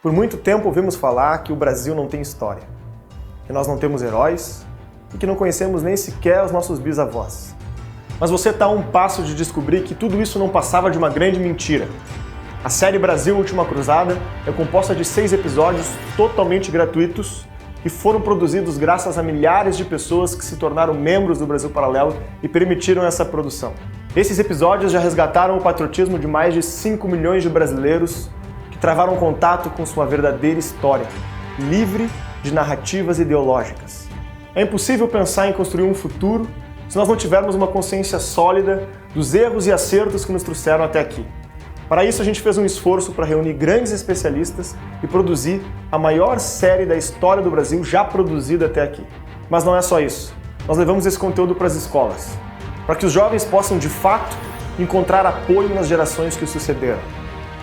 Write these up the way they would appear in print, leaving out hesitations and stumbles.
Por muito tempo ouvimos falar que o Brasil não tem história, que nós não temos heróis e que não conhecemos nem sequer os nossos bisavós. Mas você está a um passo de descobrir que tudo isso não passava de uma grande mentira. A série Brasil Última Cruzada é composta de 6 episódios totalmente gratuitos que foram produzidos graças a milhares de pessoas que se tornaram membros do Brasil Paralelo e permitiram essa produção. Esses episódios já resgataram o patriotismo de mais de 5 milhões de brasileiros que travaram contato com sua verdadeira história, livre de narrativas ideológicas. É impossível pensar em construir um futuro se nós não tivermos uma consciência sólida dos erros e acertos que nos trouxeram até aqui. Para isso, a gente fez um esforço para reunir grandes especialistas e produzir a maior série da história do Brasil já produzida até aqui. Mas não é só isso. Nós levamos esse conteúdo para as escolas, para que os jovens possam, de fato, encontrar apoio nas gerações que o sucederam.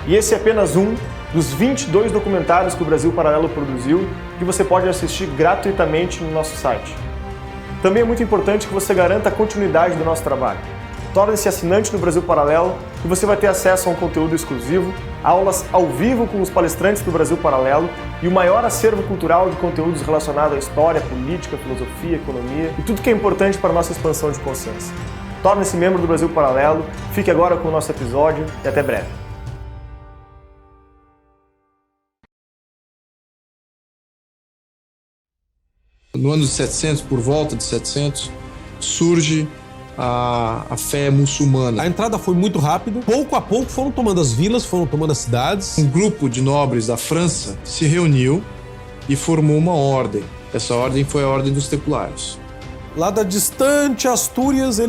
E esse é apenas um dos 22 documentários que o Brasil Paralelo produziu, que você pode assistir gratuitamente no nosso site. Também é muito importante que você garanta a continuidade do nosso trabalho. Torne-se assinante do Brasil Paralelo e você vai ter acesso a um conteúdo exclusivo, aulas ao vivo com os palestrantes do Brasil Paralelo e o maior acervo cultural de conteúdos relacionados à história, política, filosofia, economia e tudo que é importante para a nossa expansão de consciência. Torne-se membro do Brasil Paralelo, fique agora com o nosso episódio e até breve. No ano de 700, por volta de 700, surge a fé muçulmana. A entrada foi muito rápida. Pouco a pouco foram tomando as vilas, foram tomando as cidades. Um grupo de nobres da França se reuniu e formou uma ordem. Essa ordem foi a Ordem dos Templários. Lá da distante Astúrias,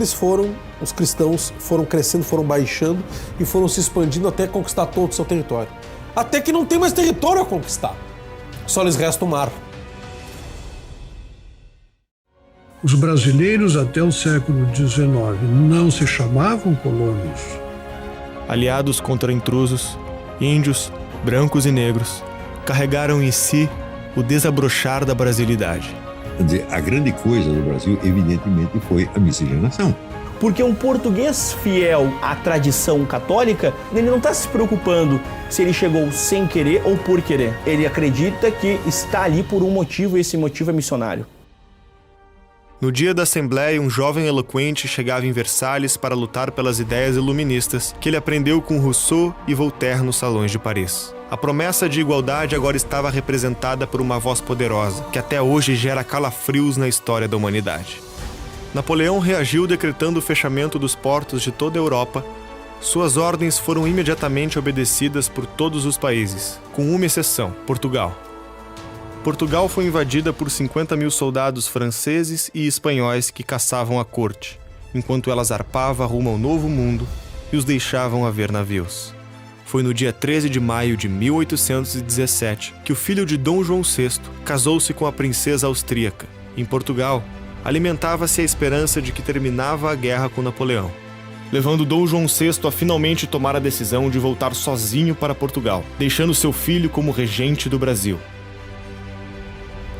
os cristãos foram crescendo, foram baixando e foram se expandindo até conquistar todo o seu território. Até que não tem mais território a conquistar. Só lhes resta o mar. Os brasileiros até o século XIX não se chamavam colônios. Aliados contra intrusos, índios, brancos e negros, carregaram em si o desabrochar da brasilidade. Quer dizer, a grande coisa do Brasil, evidentemente, foi a miscigenação. Porque um português fiel à tradição católica, ele não está se preocupando se ele chegou sem querer ou por querer. Ele acredita que está ali por um motivo e esse motivo é missionário. No dia da Assembleia, um jovem eloquente chegava em Versalhes para lutar pelas ideias iluministas que ele aprendeu com Rousseau e Voltaire nos salões de Paris. A promessa de igualdade agora estava representada por uma voz poderosa, que até hoje gera calafrios na história da humanidade. Napoleão reagiu decretando o fechamento dos portos de toda a Europa. Suas ordens foram imediatamente obedecidas por todos os países, com uma exceção, Portugal. Portugal foi invadida por 50 mil soldados franceses e espanhóis que caçavam a corte, enquanto ela zarpava rumo ao Novo Mundo e os deixavam a ver navios. Foi no dia 13 de maio de 1817 que o filho de Dom João VI casou-se com a princesa austríaca. Em Portugal, alimentava-se a esperança de que terminava a guerra com Napoleão, levando Dom João VI a finalmente tomar a decisão de voltar sozinho para Portugal, deixando seu filho como regente do Brasil.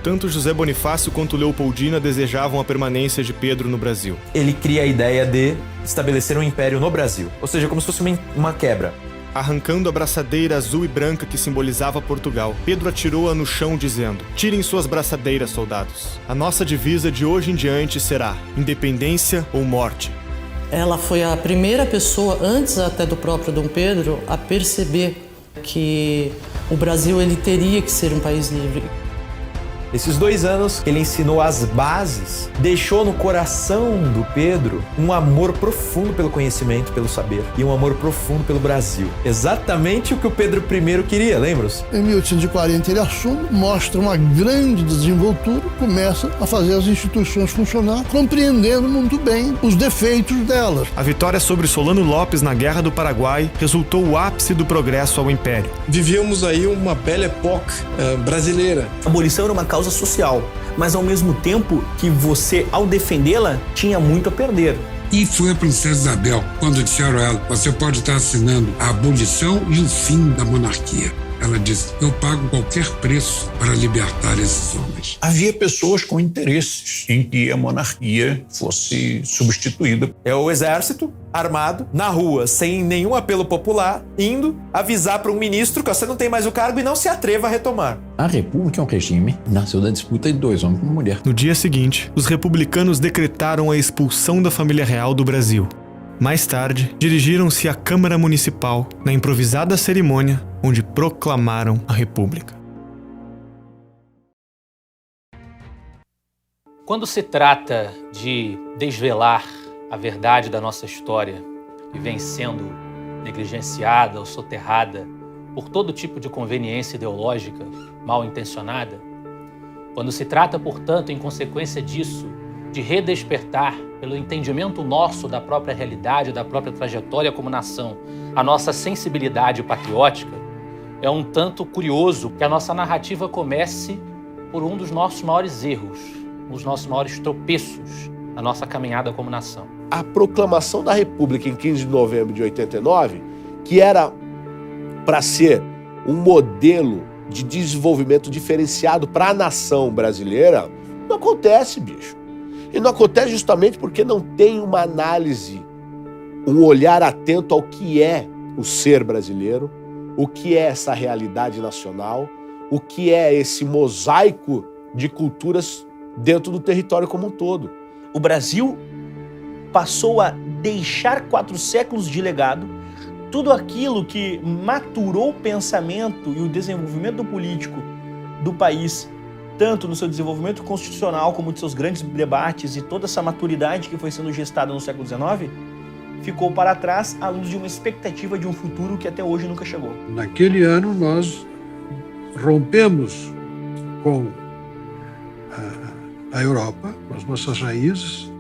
Tanto José Bonifácio quanto Leopoldina desejavam a permanência de Pedro no Brasil. Ele cria a ideia de estabelecer um império no Brasil, ou seja, como se fosse uma quebra. Arrancando a braçadeira azul e branca que simbolizava Portugal, Pedro atirou-a no chão dizendo: "Tirem suas braçadeiras, soldados. A nossa divisa de hoje em diante será independência ou morte." Ela foi a primeira pessoa, antes até do próprio Dom Pedro, a perceber que o Brasil ele teria que ser um país livre. Nesses 2 anos, ele ensinou as bases, deixou no coração do Pedro um amor profundo pelo conhecimento, pelo saber e um amor profundo pelo Brasil. Exatamente o que o Pedro I queria, lembra-se? Em 1840 ele assume, mostra uma grande desenvoltura, começa a fazer as instituições funcionar, compreendendo muito bem os defeitos delas. A vitória sobre Solano Lopes na Guerra do Paraguai resultou o ápice do progresso ao Império. Vivíamos aí uma belle époque brasileira. A abolição era uma causa social, mas ao mesmo tempo que você, ao defendê-la, tinha muito a perder. E foi a princesa Isabel, quando disseram a ela: você pode estar assinando a abolição e o fim da monarquia. Ela disse: eu pago qualquer preço para libertar esses homens. Havia pessoas com interesses em que a monarquia fosse substituída. É o exército armado, na rua, sem nenhum apelo popular, indo avisar para um ministro que você não tem mais o cargo e não se atreva a retomar. A República é um regime, nasceu da disputa de 2 homens com uma mulher. No dia seguinte, os republicanos decretaram a expulsão da família real do Brasil. Mais tarde, dirigiram-se à Câmara Municipal, na improvisada cerimônia onde proclamaram a República. Quando se trata de desvelar a verdade da nossa história, que vem sendo negligenciada ou soterrada por todo tipo de conveniência ideológica mal intencionada, quando se trata, portanto, em consequência disso, de redespertar, pelo entendimento nosso da própria realidade, da própria trajetória como nação, a nossa sensibilidade patriótica, é um tanto curioso que a nossa narrativa comece por um dos nossos maiores erros, um dos nossos maiores tropeços na nossa caminhada como nação. A proclamação da República em 15 de novembro de 89, que era para ser um modelo de desenvolvimento diferenciado para a nação brasileira, não acontece, bicho. E não acontece justamente porque não tem uma análise, um olhar atento ao que é o ser brasileiro, o que é essa realidade nacional, o que é esse mosaico de culturas dentro do território como um todo. O Brasil passou a deixar 4 séculos de legado, tudo aquilo que maturou o pensamento e o desenvolvimento político do país, tanto no seu desenvolvimento constitucional como nos seus grandes debates e toda essa maturidade que foi sendo gestada no século XIX, ficou para trás à luz de uma expectativa de um futuro que até hoje nunca chegou. Naquele ano nós rompemos com a Europa, com as nossas raízes,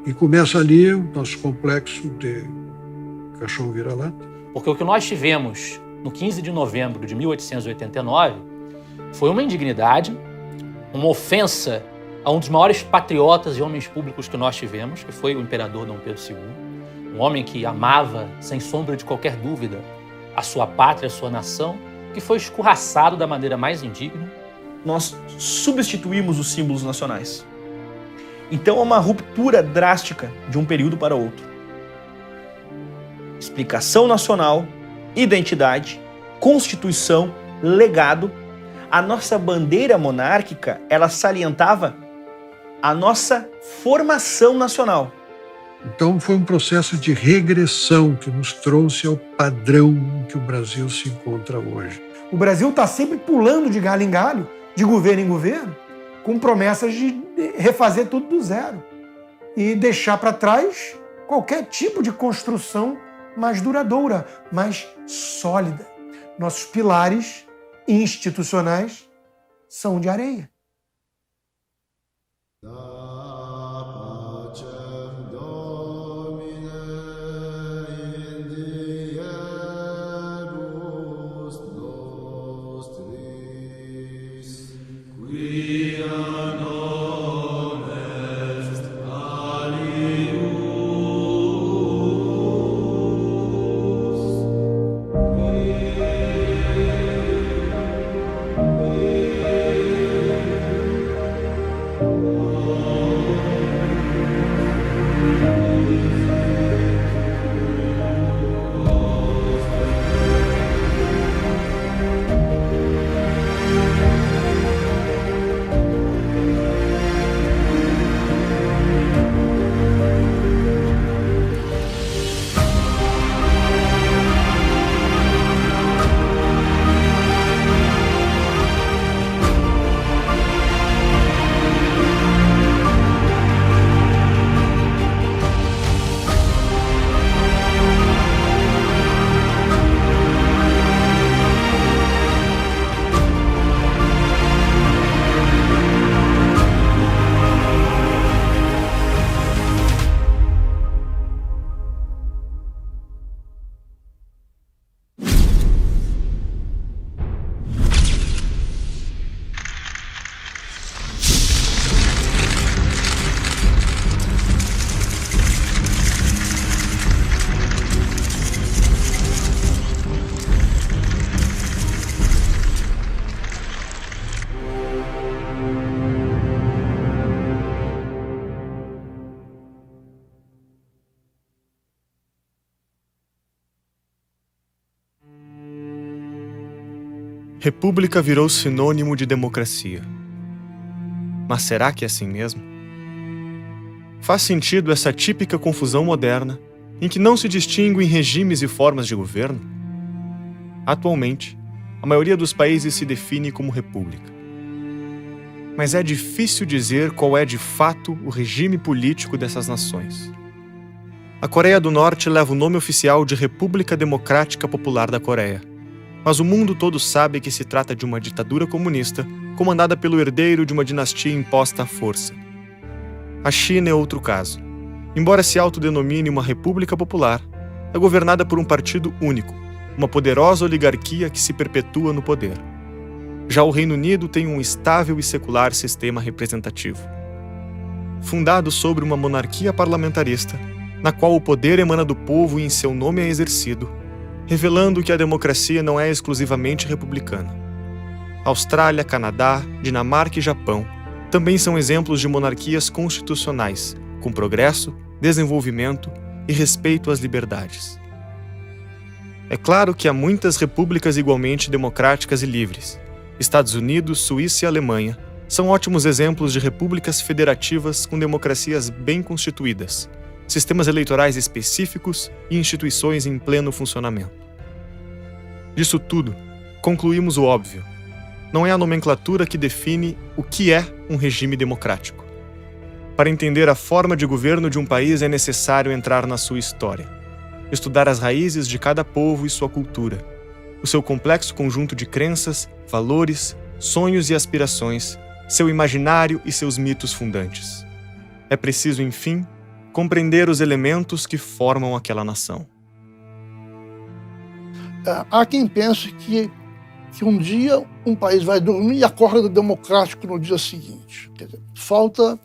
e começa ali o nosso complexo de cachorro vira-lata. Porque o que nós tivemos no 15 de novembro de 1889 foi uma indignidade, uma ofensa a um dos maiores patriotas e homens públicos que nós tivemos, que foi o imperador Dom Pedro II, um homem que amava, sem sombra de qualquer dúvida, a sua pátria, a sua nação, que foi escorraçado da maneira mais indigna. Nós substituímos os símbolos nacionais. Então é uma ruptura drástica de um período para outro. Explicação nacional, identidade, constituição, legado. A nossa bandeira monárquica, ela salientava a nossa formação nacional. Então foi um processo de regressão que nos trouxe ao padrão em que o Brasil se encontra hoje. O Brasil está sempre pulando de galho em galho, de governo em governo, com promessas de refazer tudo do zero e deixar para trás qualquer tipo de construção mais duradoura, mais sólida. Nossos pilares institucionais são de areia. República virou sinônimo de democracia. Mas será que é assim mesmo? Faz sentido essa típica confusão moderna em que não se distinguem regimes e formas de governo? Atualmente, a maioria dos países se define como república. Mas é difícil dizer qual é de fato o regime político dessas nações. A Coreia do Norte leva o nome oficial de República Democrática Popular da Coreia, mas o mundo todo sabe que se trata de uma ditadura comunista comandada pelo herdeiro de uma dinastia imposta à força. A China é outro caso. Embora se autodenomine uma república popular, é governada por um partido único, uma poderosa oligarquia que se perpetua no poder. Já o Reino Unido tem um estável e secular sistema representativo. Fundado sobre uma monarquia parlamentarista, na qual o poder emana do povo e em seu nome é exercido, revelando que a democracia não é exclusivamente republicana. Austrália, Canadá, Dinamarca e Japão também são exemplos de monarquias constitucionais, com progresso, desenvolvimento e respeito às liberdades. É claro que há muitas repúblicas igualmente democráticas e livres. Estados Unidos, Suíça e Alemanha são ótimos exemplos de repúblicas federativas com democracias bem constituídas, sistemas eleitorais específicos e instituições em pleno funcionamento. Disso tudo, concluímos o óbvio. Não é a nomenclatura que define o que é um regime democrático. Para entender a forma de governo de um país é necessário entrar na sua história, estudar as raízes de cada povo e sua cultura, o seu complexo conjunto de crenças, valores, sonhos e aspirações, seu imaginário e seus mitos fundantes. É preciso, enfim, compreender os elementos que formam aquela nação. Há quem pense que um dia um país vai dormir e acorda democrático no dia seguinte. Quer dizer, falta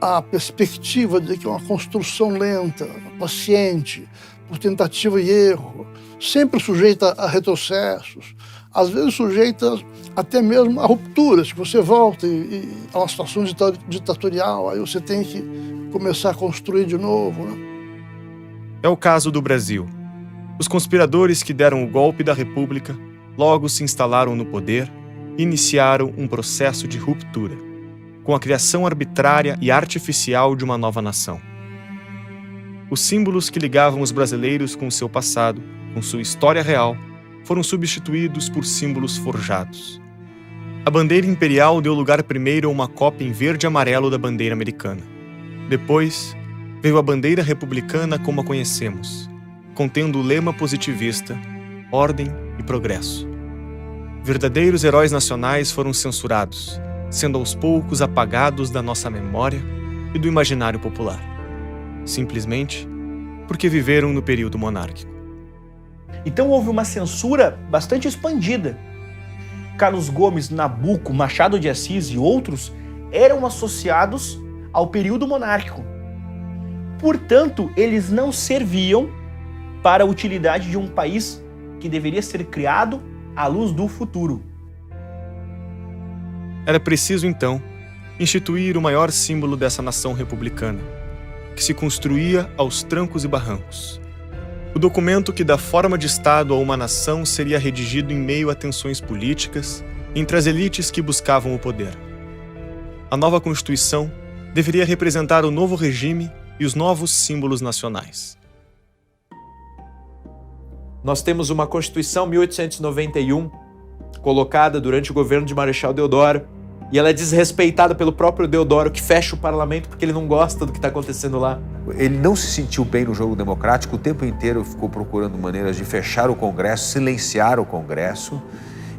a perspectiva de que é uma construção lenta, paciente, por tentativa e erro, sempre sujeita a retrocessos, às vezes sujeita até mesmo a rupturas, que você volta a uma situação ditatorial, aí você tem que começar a construir de novo, né? É o caso do Brasil. Os conspiradores que deram o golpe da República logo se instalaram no poder e iniciaram um processo de ruptura, com a criação arbitrária e artificial de uma nova nação. Os símbolos que ligavam os brasileiros com seu passado, com sua história real, foram substituídos por símbolos forjados. A bandeira imperial deu lugar primeiro a uma cópia em verde e amarelo da bandeira americana. Depois, veio a bandeira republicana como a conhecemos, contendo o lema positivista, ordem e progresso. Verdadeiros heróis nacionais foram censurados, sendo aos poucos apagados da nossa memória e do imaginário popular. Simplesmente porque viveram no período monárquico. Então houve uma censura bastante expandida. Carlos Gomes, Nabuco, Machado de Assis e outros eram associados ao período monárquico. Portanto, eles não serviam para a utilidade de um país que deveria ser criado à luz do futuro. Era preciso, então, instituir o maior símbolo dessa nação republicana, que se construía aos trancos e barrancos. O documento que dá forma de Estado a uma nação seria redigido em meio a tensões políticas entre as elites que buscavam o poder. A nova Constituição deveria representar o novo regime e os novos símbolos nacionais. Nós temos uma Constituição 1891, colocada durante o governo de Marechal Deodoro, e ela é desrespeitada pelo próprio Deodoro, que fecha o parlamento porque ele não gosta do que está acontecendo lá. Ele não se sentiu bem no jogo democrático, o tempo inteiro ficou procurando maneiras de fechar o Congresso, silenciar o Congresso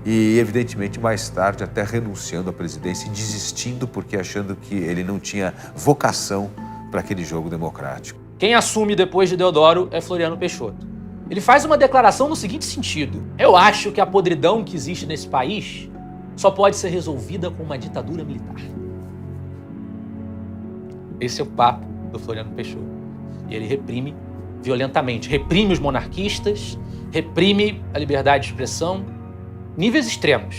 e, evidentemente, mais tarde até renunciando à presidência e desistindo porque achando que ele não tinha vocação para aquele jogo democrático. Quem assume depois de Deodoro é Floriano Peixoto. Ele faz uma declaração no seguinte sentido: eu acho que a podridão que existe nesse país só pode ser resolvida com uma ditadura militar. Esse é o papo do Floriano Peixoto. E ele reprime violentamente. Reprime os monarquistas, reprime a liberdade de expressão, níveis extremos.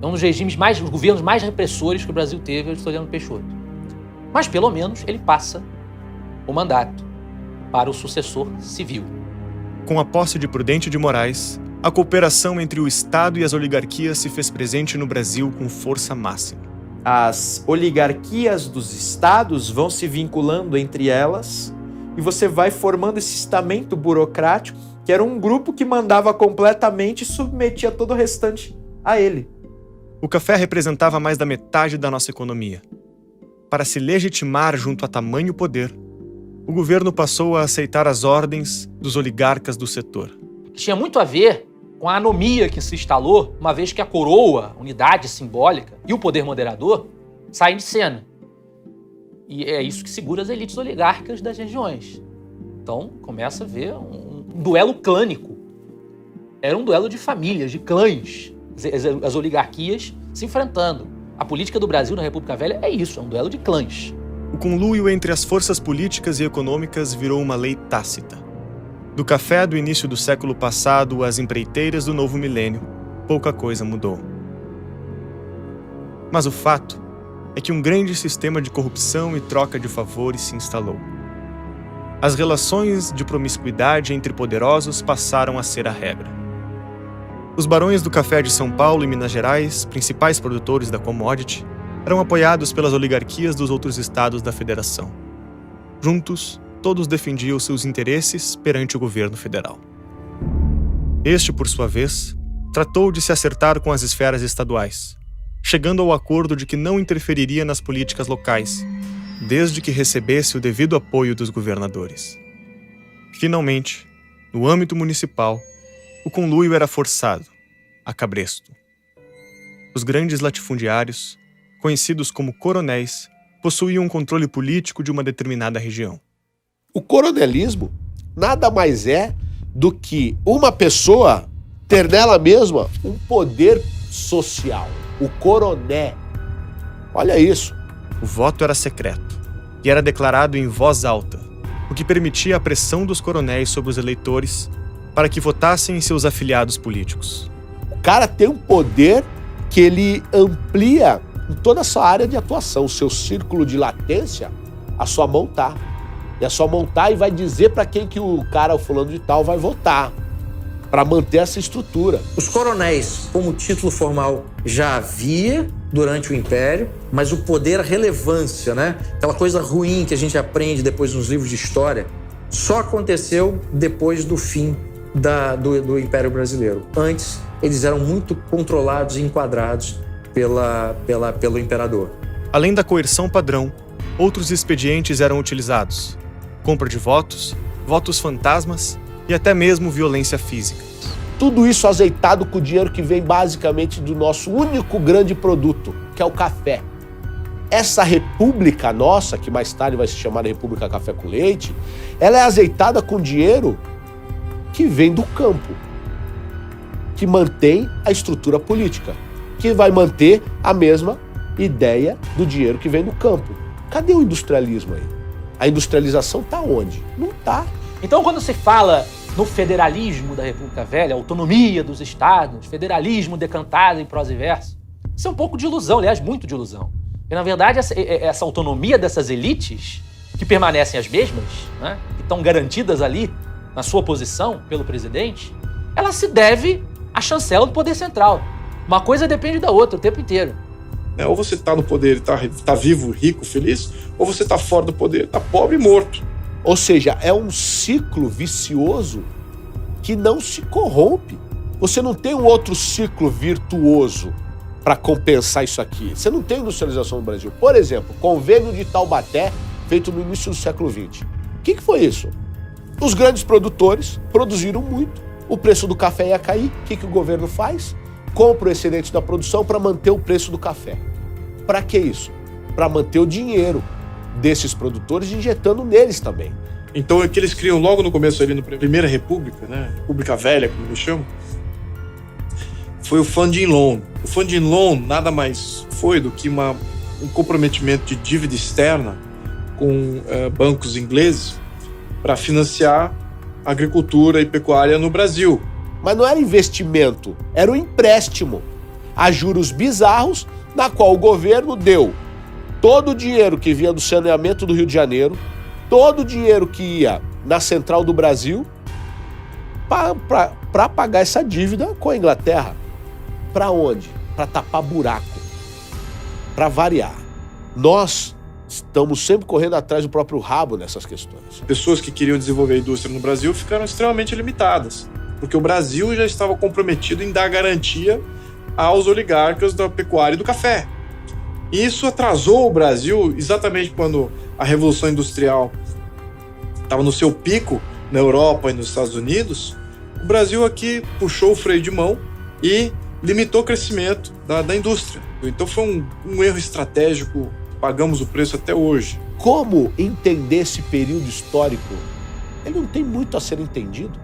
É um dos regimes os governos mais repressores que o Brasil teve, é o de Floriano Peixoto. Mas, pelo menos, ele passa o mandato para o sucessor civil. Com a posse de Prudente de Moraes, A cooperação entre o Estado e as oligarquias se fez presente no Brasil com força máxima. As oligarquias dos estados vão se vinculando entre elas e você vai formando esse estamento burocrático, que era um grupo que mandava completamente e submetia todo o restante a ele. O café representava mais da metade da nossa economia. Para se legitimar junto a tamanho poder, o governo passou a aceitar as ordens dos oligarcas do setor. Tinha muito a ver com a anomia que se instalou, uma vez que a coroa, unidade simbólica, e o poder moderador saem de cena. E é isso que segura as elites oligárquicas das regiões. Então, começa a ver um duelo clânico. Era um duelo de famílias, de clãs, as oligarquias se enfrentando. A política do Brasil na República Velha é isso, é um duelo de clãs. O conluio entre as forças políticas e econômicas virou uma lei tácita. Do café do início do século passado às empreiteiras do novo milênio, pouca coisa mudou. Mas o fato é que um grande sistema de corrupção e troca de favores se instalou. As relações de promiscuidade entre poderosos passaram a ser a regra. Os barões do café de São Paulo e Minas Gerais, principais produtores da commodity, eram apoiados pelas oligarquias dos outros estados da federação. Juntos, todos defendiam seus interesses perante o governo federal. Este, por sua vez, tratou de se acertar com as esferas estaduais, chegando ao acordo de que não interferiria nas políticas locais, desde que recebesse o devido apoio dos governadores. Finalmente, no âmbito municipal, o conluio era forçado, a cabresto. Os grandes latifundiários, conhecidos como coronéis, possuíam um controle político de uma determinada região. O coronelismo nada mais é do que uma pessoa ter nela mesma um poder social. O coroné. Olha isso. O voto era secreto e era declarado em voz alta, o que permitia a pressão dos coronéis sobre os eleitores para que votassem em seus afiliados políticos. O cara tem um poder que ele amplia em toda essa área de atuação. O seu círculo de latência, a sua mão tá. E a sua mão tá e vai dizer para quem que o cara, o fulano de tal, vai votar. Para manter essa estrutura. Os coronéis, como título formal, já havia durante o Império, mas o poder, a relevância, né? Aquela coisa ruim que a gente aprende depois nos livros de história, só aconteceu depois do fim do Império Brasileiro. Antes, eles eram muito controlados e enquadrados pelo imperador. Além da coerção padrão, outros expedientes eram utilizados. Compra de votos, votos fantasmas e até mesmo violência física. Tudo isso azeitado com o dinheiro que vem basicamente do nosso único grande produto, que é o café. Essa república nossa, que mais tarde vai se chamar República Café com Leite, ela é azeitada com dinheiro que vem do campo, que mantém a estrutura política, que vai manter a mesma ideia do dinheiro que vem do campo. Cadê o industrialismo aí? A industrialização está onde? Não está. Então, quando se fala no federalismo da República Velha, autonomia dos estados, federalismo decantado em prosa e verso, isso é um pouco de ilusão, aliás, muito de ilusão. E, na verdade, essa autonomia dessas elites, que permanecem as mesmas, né, que estão garantidas ali na sua posição pelo presidente, ela se deve à chancela do poder central. Uma coisa depende da outra o tempo inteiro. Ou você está no poder e está vivo, rico, feliz, ou você está fora do poder, está pobre e morto. Ou seja, é um ciclo vicioso que não se corrompe. Você não tem um outro ciclo virtuoso para compensar isso aqui. Você não tem industrialização no Brasil. Por exemplo, convênio de Taubaté, feito no início do século XX. O que foi isso? Os grandes produtores produziram muito, o preço do café ia cair. O que o governo faz? Compra o excedente da produção para manter o preço do café. Para que isso? Para manter o dinheiro desses produtores injetando neles também. Então é que eles criam logo no começo ali, na Primeira República, né? República Velha, como eles chamam, foi o funding loan. O funding loan nada mais foi do que um comprometimento de dívida externa com bancos ingleses para financiar a agricultura e pecuária no Brasil. Mas não era investimento, era um empréstimo a juros bizarros, na qual o governo deu todo o dinheiro que vinha do saneamento do Rio de Janeiro, todo o dinheiro que ia na Central do Brasil, para para pagar essa dívida com a Inglaterra. Para onde? Para tapar buraco. Para variar. Nós estamos sempre correndo atrás do próprio rabo nessas questões. Pessoas que queriam desenvolver a indústria no Brasil ficaram extremamente limitadas, porque o Brasil já estava comprometido em dar garantia aos oligarcas da pecuária e do café. E isso atrasou o Brasil exatamente quando a Revolução Industrial estava no seu pico na Europa e nos Estados Unidos. O Brasil aqui puxou o freio de mão e limitou o crescimento da indústria. Então foi um erro estratégico, pagamos o preço até hoje. Como entender esse período histórico? Ele não tem muito a ser entendido.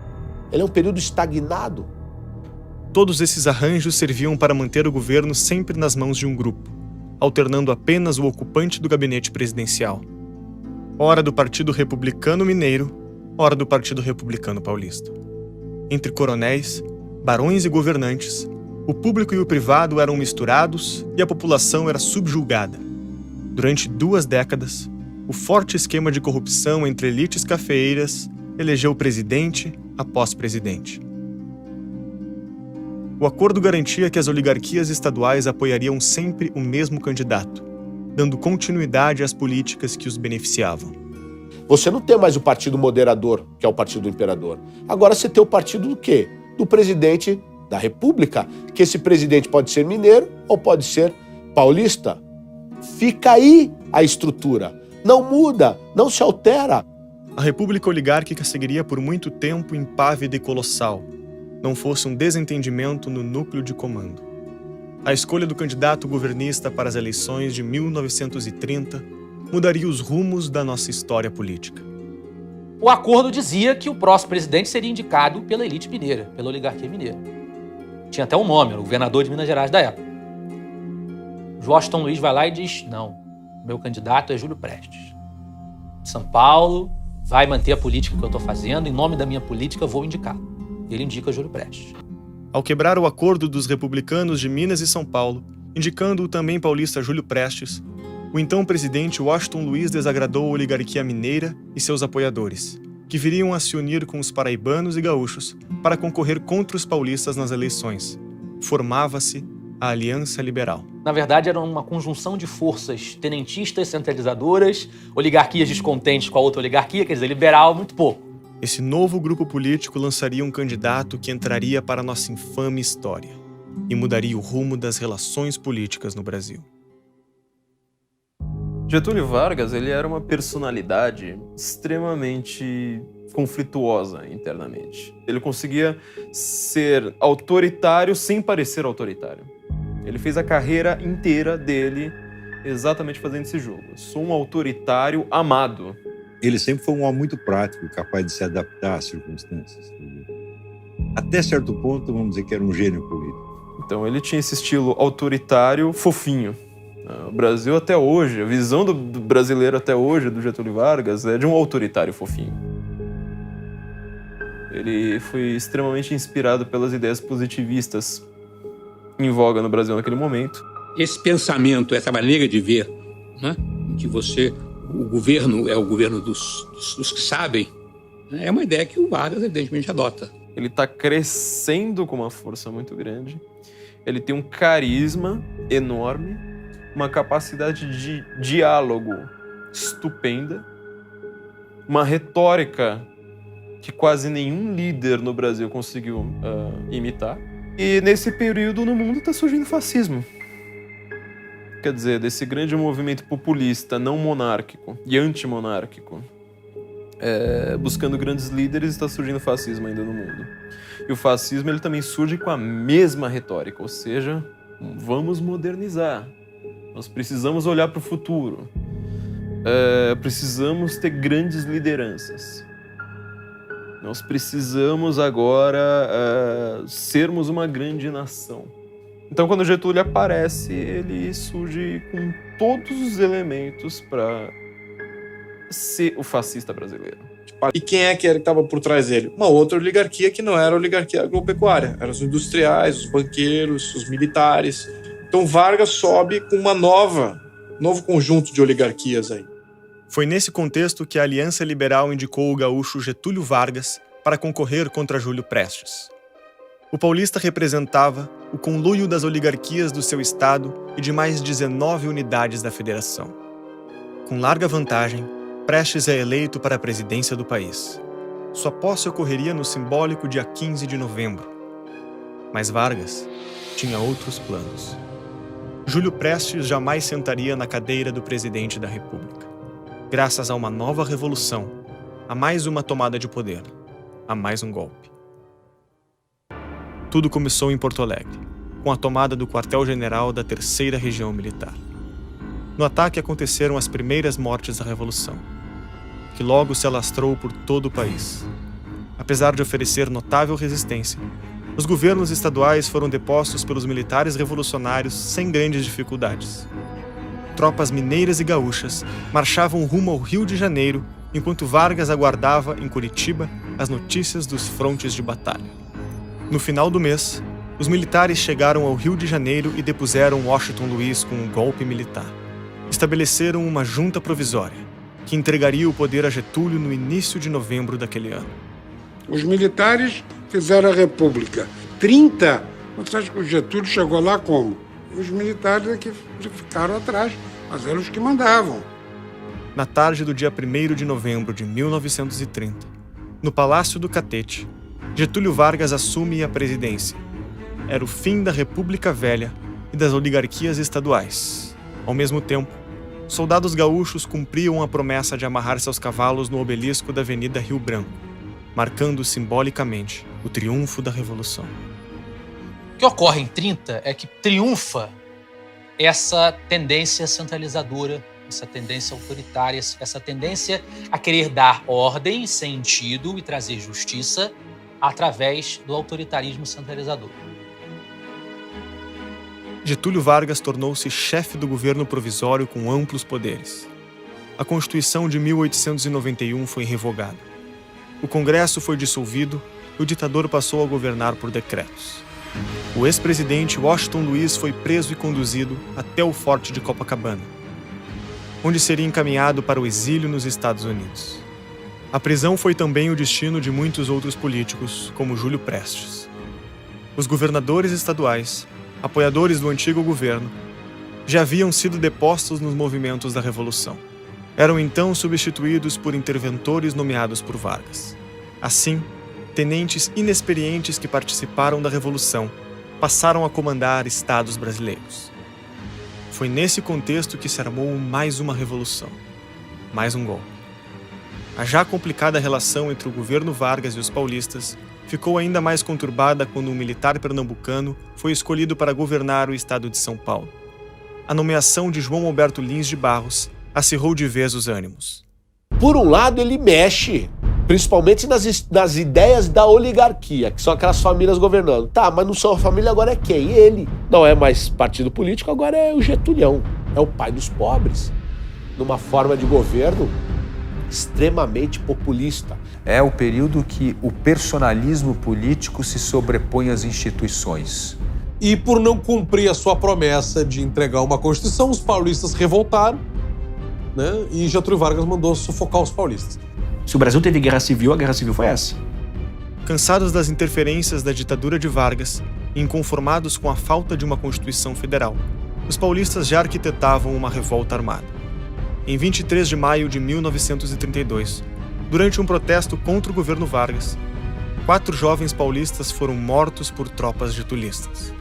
Ele é um período estagnado. Todos esses arranjos serviam para manter o governo sempre nas mãos de um grupo, alternando apenas o ocupante do gabinete presidencial. Ora do Partido Republicano Mineiro, ora do Partido Republicano Paulista. Entre coronéis, barões e governantes, o público e o privado eram misturados e a população era subjugada. Durante 2 décadas, o forte esquema de corrupção entre elites cafeeiras elegeu presidente após presidente. O acordo garantia que as oligarquias estaduais apoiariam sempre o mesmo candidato, dando continuidade às políticas que os beneficiavam. Você não tem mais o partido moderador, que é o partido do imperador. Agora você tem o partido do quê? Do presidente da República, que esse presidente pode ser mineiro ou pode ser paulista. Fica aí a estrutura. Não muda, não se altera. A República Oligárquica seguiria por muito tempo impávida e colossal, não fosse um desentendimento no núcleo de comando. A escolha do candidato governista para as eleições de 1930 mudaria os rumos da nossa história política. O acordo dizia que o próximo presidente seria indicado pela elite mineira, pela oligarquia mineira. Tinha até um nome, era o governador de Minas Gerais da época. Washington Luiz vai lá e diz, não, meu candidato é Júlio Prestes. São Paulo vai manter a política que eu estou fazendo, em nome da minha política eu vou indicar. Ele indica Júlio Prestes. Ao quebrar o acordo dos republicanos de Minas e São Paulo, indicando o também paulista Júlio Prestes, o então presidente Washington Luiz desagradou a oligarquia mineira e seus apoiadores, que viriam a se unir com os paraibanos e gaúchos para concorrer contra os paulistas nas eleições. Formava-se a Aliança Liberal. Na verdade, era uma conjunção de forças tenentistas, centralizadoras, oligarquias descontentes com a outra oligarquia, quer dizer, liberal, muito pouco. Esse novo grupo político lançaria um candidato que entraria para a nossa infame história e mudaria o rumo das relações políticas no Brasil. Getúlio Vargas, ele era uma personalidade extremamente conflituosa internamente. Ele conseguia ser autoritário sem parecer autoritário. Ele fez a carreira inteira dele exatamente fazendo esse jogo. Sou um autoritário amado. Ele sempre foi um homem muito prático, capaz de se adaptar às circunstâncias. Até certo ponto, vamos dizer que era um gênio político. Então ele tinha esse estilo autoritário, fofinho. O Brasil até hoje, a visão do brasileiro até hoje, do Getúlio Vargas, é de um autoritário fofinho. Ele foi extremamente inspirado pelas ideias positivistas em voga no Brasil naquele momento. Esse pensamento, essa maneira de ver, né, que o governo é o governo dos que sabem, né, é uma ideia que o Vargas, evidentemente, adota. Ele está crescendo com uma força muito grande. Ele tem um carisma enorme, uma capacidade de diálogo estupenda, uma retórica que quase nenhum líder no Brasil conseguiu imitar. E nesse período no mundo está surgindo o fascismo. Quer dizer, desse grande movimento populista, não monárquico e antimonárquico, buscando grandes líderes, está surgindo o fascismo ainda no mundo. E o fascismo ele também surge com a mesma retórica, ou seja, vamos modernizar. Nós precisamos olhar para o futuro. Precisamos ter grandes lideranças. Nós precisamos agora sermos uma grande nação. Então, quando Getúlio aparece, ele surge com todos os elementos para ser o fascista brasileiro. E quem é que estava por trás dele? Uma outra oligarquia que não era a oligarquia agropecuária. Eram os industriais, os banqueiros, os militares. Então Vargas sobe com novo conjunto de oligarquias aí. Foi nesse contexto que a Aliança Liberal indicou o gaúcho Getúlio Vargas para concorrer contra Júlio Prestes. O paulista representava o conluio das oligarquias do seu estado e de mais 19 unidades da federação. Com larga vantagem, Prestes é eleito para a presidência do país. Sua posse ocorreria no simbólico dia 15 de novembro. Mas Vargas tinha outros planos. Júlio Prestes jamais sentaria na cadeira do presidente da República. Graças a uma nova revolução, a mais uma tomada de poder, a mais um golpe. Tudo começou em Porto Alegre, com a tomada do quartel-general da 3ª Região Militar. No ataque aconteceram as primeiras mortes da Revolução, que logo se alastrou por todo o país. Apesar de oferecer notável resistência, os governos estaduais foram depostos pelos militares revolucionários sem grandes dificuldades. Tropas mineiras e gaúchas marchavam rumo ao Rio de Janeiro, enquanto Vargas aguardava, em Curitiba, as notícias dos frontes de batalha. No final do mês, os militares chegaram ao Rio de Janeiro e depuseram Washington Luiz com um golpe militar. Estabeleceram uma junta provisória, que entregaria o poder a Getúlio no início de novembro daquele ano. Os militares fizeram a República. 30, você acha que o Getúlio chegou lá como? Os militares é que ficaram atrás, mas eram os que mandavam. Na tarde do dia 1º de novembro de 1930, no Palácio do Catete, Getúlio Vargas assume a presidência. Era o fim da República Velha e das oligarquias estaduais. Ao mesmo tempo, soldados gaúchos cumpriam a promessa de amarrar seus cavalos no obelisco da Avenida Rio Branco, marcando simbolicamente o triunfo da Revolução. O que ocorre em 30 é que triunfa essa tendência centralizadora, essa tendência autoritária, essa tendência a querer dar ordem, sentido e trazer justiça através do autoritarismo centralizador. Getúlio Vargas tornou-se chefe do governo provisório com amplos poderes. A Constituição de 1891 foi revogada. O Congresso foi dissolvido e o ditador passou a governar por decretos. O ex-presidente Washington Luiz foi preso e conduzido até o Forte de Copacabana, onde seria encaminhado para o exílio nos Estados Unidos. A prisão foi também o destino de muitos outros políticos, como Júlio Prestes. Os governadores estaduais, apoiadores do antigo governo, já haviam sido depostos nos movimentos da Revolução. Eram então substituídos por interventores nomeados por Vargas. Assim, tenentes inexperientes que participaram da Revolução passaram a comandar estados brasileiros. Foi nesse contexto que se armou mais uma revolução, mais um golpe. A já complicada relação entre o governo Vargas e os paulistas ficou ainda mais conturbada quando um militar pernambucano foi escolhido para governar o estado de São Paulo. A nomeação de João Alberto Lins de Barros acirrou de vez os ânimos. Por um lado, ele mexe, principalmente nas ideias da oligarquia, que são aquelas famílias governando. Tá, mas não são a família, agora é quem? Ele. Não é mais partido político, agora é o Getulião. É o pai dos pobres. Numa forma de governo extremamente populista. É o período que o personalismo político se sobrepõe às instituições. E por não cumprir a sua promessa de entregar uma Constituição, os paulistas revoltaram, né? E Getúlio Vargas mandou sufocar os paulistas. Se o Brasil teve guerra civil, a guerra civil foi essa. Cansados das interferências da ditadura de Vargas e inconformados com a falta de uma Constituição Federal, os paulistas já arquitetavam uma revolta armada. Em 23 de maio de 1932, durante um protesto contra o governo Vargas, 4 jovens paulistas foram mortos por tropas getulistas.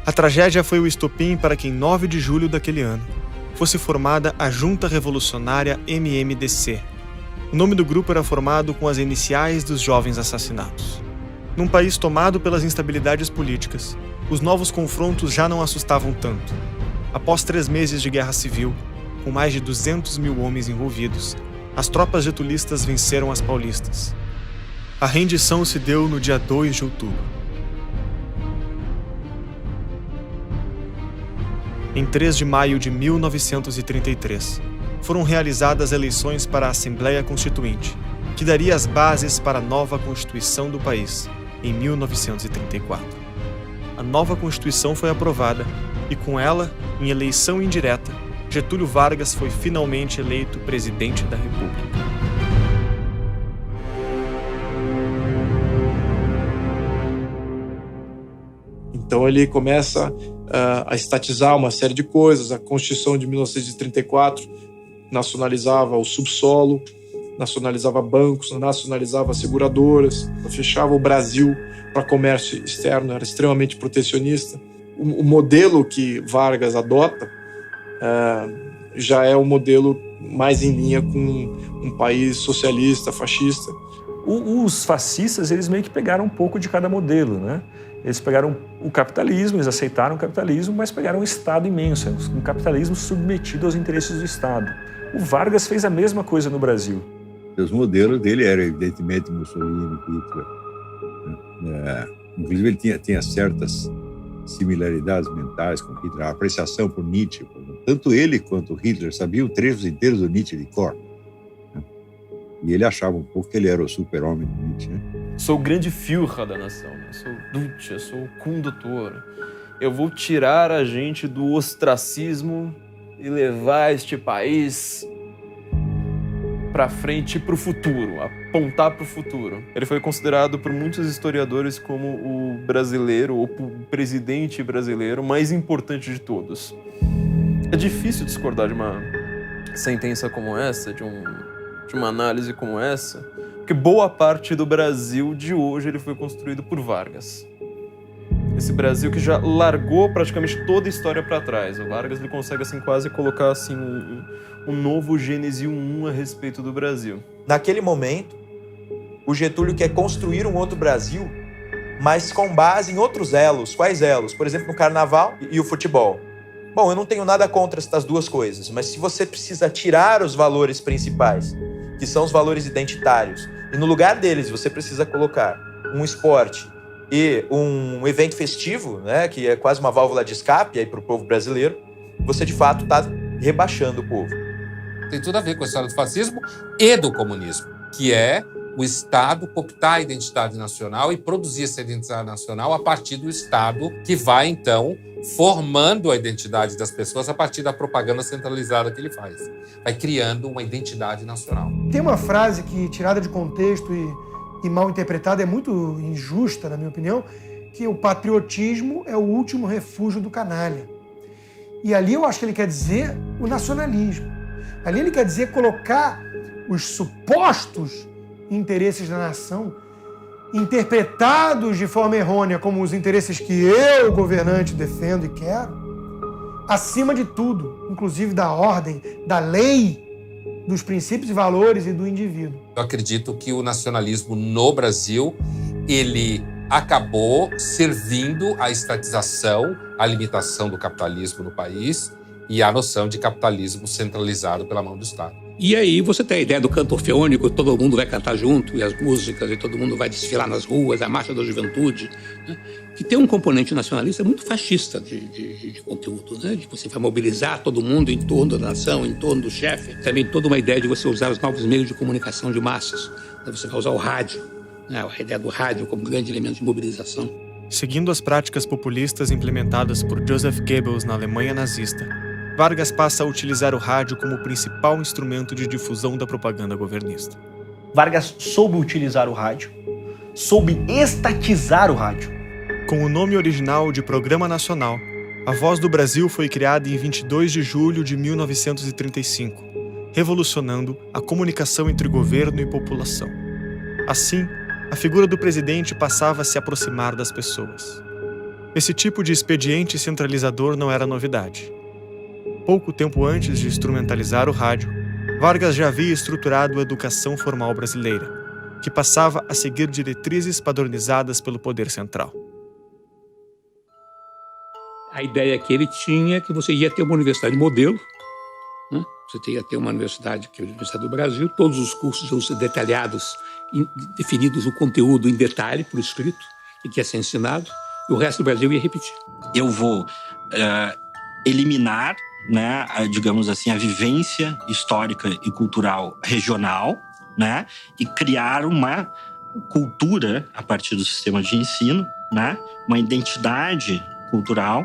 A tragédia foi o estopim para que, em 9 de julho daquele ano, fosse formada a Junta Revolucionária MMDC. O nome do grupo era formado com as iniciais dos jovens assassinados. Num país tomado pelas instabilidades políticas, os novos confrontos já não assustavam tanto. Após 3 meses de guerra civil, com mais de 200 mil homens envolvidos, as tropas getulistas venceram as paulistas. A rendição se deu no dia 2 de outubro. Em 3 de maio de 1933, foram realizadas eleições para a Assembleia Constituinte, que daria as bases para a nova Constituição do país, em 1934. A nova Constituição foi aprovada e, com ela, em eleição indireta, Getúlio Vargas foi finalmente eleito presidente da República. Então ele começa a estatizar uma série de coisas. A Constituição de 1934 nacionalizava o subsolo, nacionalizava bancos, nacionalizava seguradoras, fechava o Brasil para comércio externo, era extremamente protecionista. O modelo que Vargas adota já é um modelo mais em linha com um país socialista, fascista. Os fascistas, eles meio que pegaram um pouco de cada modelo, né? Eles pegaram o capitalismo, eles aceitaram o capitalismo, mas pegaram um Estado imenso, um capitalismo submetido aos interesses do Estado. O Vargas fez a mesma coisa no Brasil. Os modelos dele eram, evidentemente, Mussolini, Hitler. Inclusive, ele tinha certas similaridades mentais com Hitler. A apreciação por Nietzsche, por exemplo. Tanto ele quanto Hitler sabiam trechos inteiros do Nietzsche de cor. E ele achava um pouco que ele era o super-homem do Nietzsche, né? Sou o grande Führer da nação, né? Sou Duce, sou o condutor. Eu vou tirar a gente do ostracismo e levar este país para frente e para o futuro, apontar para o futuro. Ele foi considerado por muitos historiadores como o brasileiro, ou o presidente brasileiro mais importante de todos. É difícil discordar de uma sentença como essa, de uma análise como essa, porque boa parte do Brasil de hoje ele foi construído por Vargas. Esse Brasil que já largou praticamente toda a história para trás. O Vargas ele consegue assim, quase colocar assim, um novo Gênesis 1 a respeito do Brasil. Naquele momento, o Getúlio quer construir um outro Brasil, mas com base em outros elos. Quais elos? Por exemplo, no carnaval e o futebol. Bom, eu não tenho nada contra estas duas coisas, mas se você precisa tirar os valores principais, que são os valores identitários, e no lugar deles você precisa colocar um esporte e um evento festivo, né, que é quase uma válvula de escape para o povo brasileiro, você de fato está rebaixando o povo. Tem tudo a ver com a história do fascismo e do comunismo, que é o Estado cooptar a identidade nacional e produzir essa identidade nacional a partir do Estado, que vai, então, formando a identidade das pessoas a partir da propaganda centralizada que ele faz. Vai criando uma identidade nacional. Tem uma frase que, tirada de contexto e mal interpretada, é muito injusta, na minha opinião, que o patriotismo é o último refúgio do canalha. E ali eu acho que ele quer dizer o nacionalismo. Ali ele quer dizer colocar os supostos interesses da nação, interpretados de forma errônea como os interesses que eu, governante, defendo e quero, acima de tudo, inclusive da ordem, da lei, dos princípios e valores e do indivíduo. Eu acredito que o nacionalismo no Brasil, ele acabou servindo à estatização, à limitação do capitalismo no país e à noção de capitalismo centralizado pela mão do Estado. E aí você tem a ideia do canto orfeônico, todo mundo vai cantar junto, e as músicas, e todo mundo vai desfilar nas ruas, a marcha da juventude, né? Que tem um componente nacionalista muito fascista de conteúdo, né? De você vai mobilizar todo mundo em torno da nação, em torno do chefe. Também toda uma ideia de você usar os novos meios de comunicação de massas. Né? Você vai usar o rádio, né? A ideia do rádio como grande elemento de mobilização. Seguindo as práticas populistas implementadas por Joseph Goebbels na Alemanha nazista, Vargas passa a utilizar o rádio como o principal instrumento de difusão da propaganda governista. Vargas soube utilizar o rádio, soube estatizar o rádio. Com o nome original de Programa Nacional, a Voz do Brasil foi criada em 22 de julho de 1935, revolucionando a comunicação entre governo e população. Assim, a figura do presidente passava a se aproximar das pessoas. Esse tipo de expediente centralizador não era novidade. Pouco tempo antes de instrumentalizar o rádio, Vargas já havia estruturado a educação formal brasileira, que passava a seguir diretrizes padronizadas pelo poder central. A ideia que ele tinha é que você ia ter uma universidade modelo, né? Você ia ter uma universidade, que é a Universidade do Brasil, todos os cursos iam ser detalhados, definidos o conteúdo em detalhe, por escrito, e que ia ser ensinado, e o resto do Brasil ia repetir. Eu vou eliminar, né, digamos assim, a vivência histórica e cultural regional, né, e criar uma cultura a partir do sistema de ensino, né, uma identidade cultural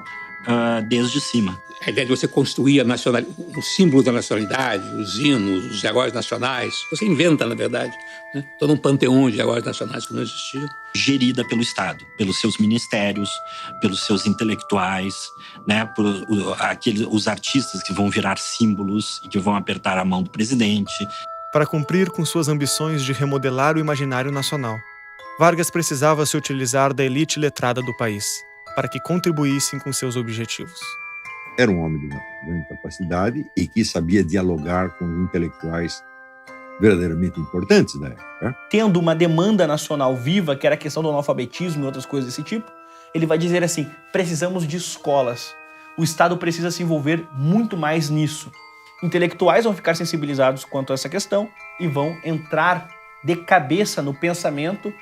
desde cima. A ideia de você construir o símbolo da nacionalidade, os hinos, os heróis nacionais. Você inventa, na verdade, né? Todo um panteão de heróis nacionais que não existiam. Gerida pelo Estado, pelos seus ministérios, pelos seus intelectuais, né? Por os artistas que vão virar símbolos e que vão apertar a mão do presidente. Para cumprir com suas ambições de remodelar o imaginário nacional, Vargas precisava se utilizar da elite letrada do país, para que contribuíssem com seus objetivos. Era um homem de uma grande capacidade e que sabia dialogar com os intelectuais verdadeiramente importantes da época. Tendo uma demanda nacional viva, que era a questão do analfabetismo e outras coisas desse tipo, ele vai dizer assim, precisamos de escolas. O Estado precisa se envolver muito mais nisso. Intelectuais vão ficar sensibilizados quanto a essa questão e vão entrar de cabeça no pensamento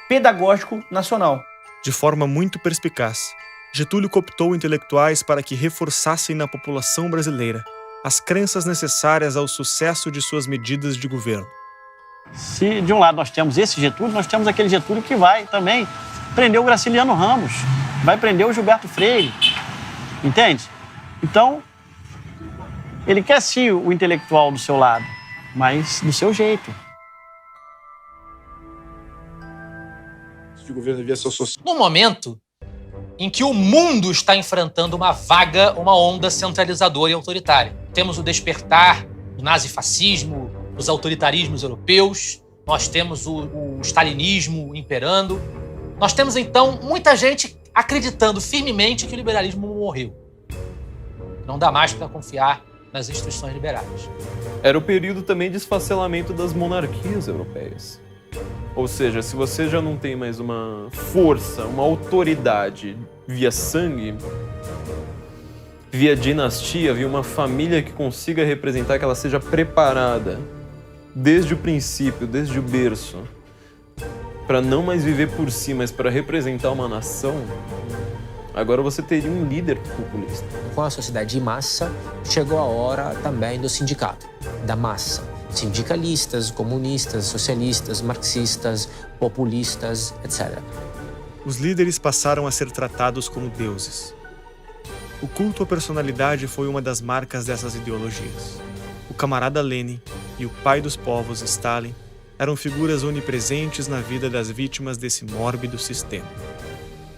pedagógico nacional. De forma muito perspicaz, Getúlio cooptou intelectuais para que reforçassem na população brasileira as crenças necessárias ao sucesso de suas medidas de governo. Se de um lado nós temos esse Getúlio, nós temos aquele Getúlio que vai também prender o Graciliano Ramos, vai prender o Gilberto Freire, entende? Então, ele quer sim o intelectual do seu lado, mas do seu jeito. O governo devia ser social. No momento em que o mundo está enfrentando uma onda centralizadora e autoritária. Temos o despertar do nazifascismo, dos autoritarismos europeus, nós temos o stalinismo imperando, nós temos, então, muita gente acreditando firmemente que o liberalismo morreu. Não dá mais para confiar nas instituições liberais. Era o período também de esfacelamento das monarquias europeias. Ou seja, se você já não tem mais uma força, uma autoridade via sangue, via dinastia, via uma família que consiga representar, que ela seja preparada desde o princípio, desde o berço, para não mais viver por si, mas para representar uma nação, agora você teria um líder populista. Com a sociedade de massa, chegou a hora também do sindicato, da massa. Sindicalistas, comunistas, socialistas, marxistas, populistas, etc. Os líderes passaram a ser tratados como deuses. O culto à personalidade foi uma das marcas dessas ideologias. O camarada Lenin e o pai dos povos, Stalin, eram figuras onipresentes na vida das vítimas desse mórbido sistema.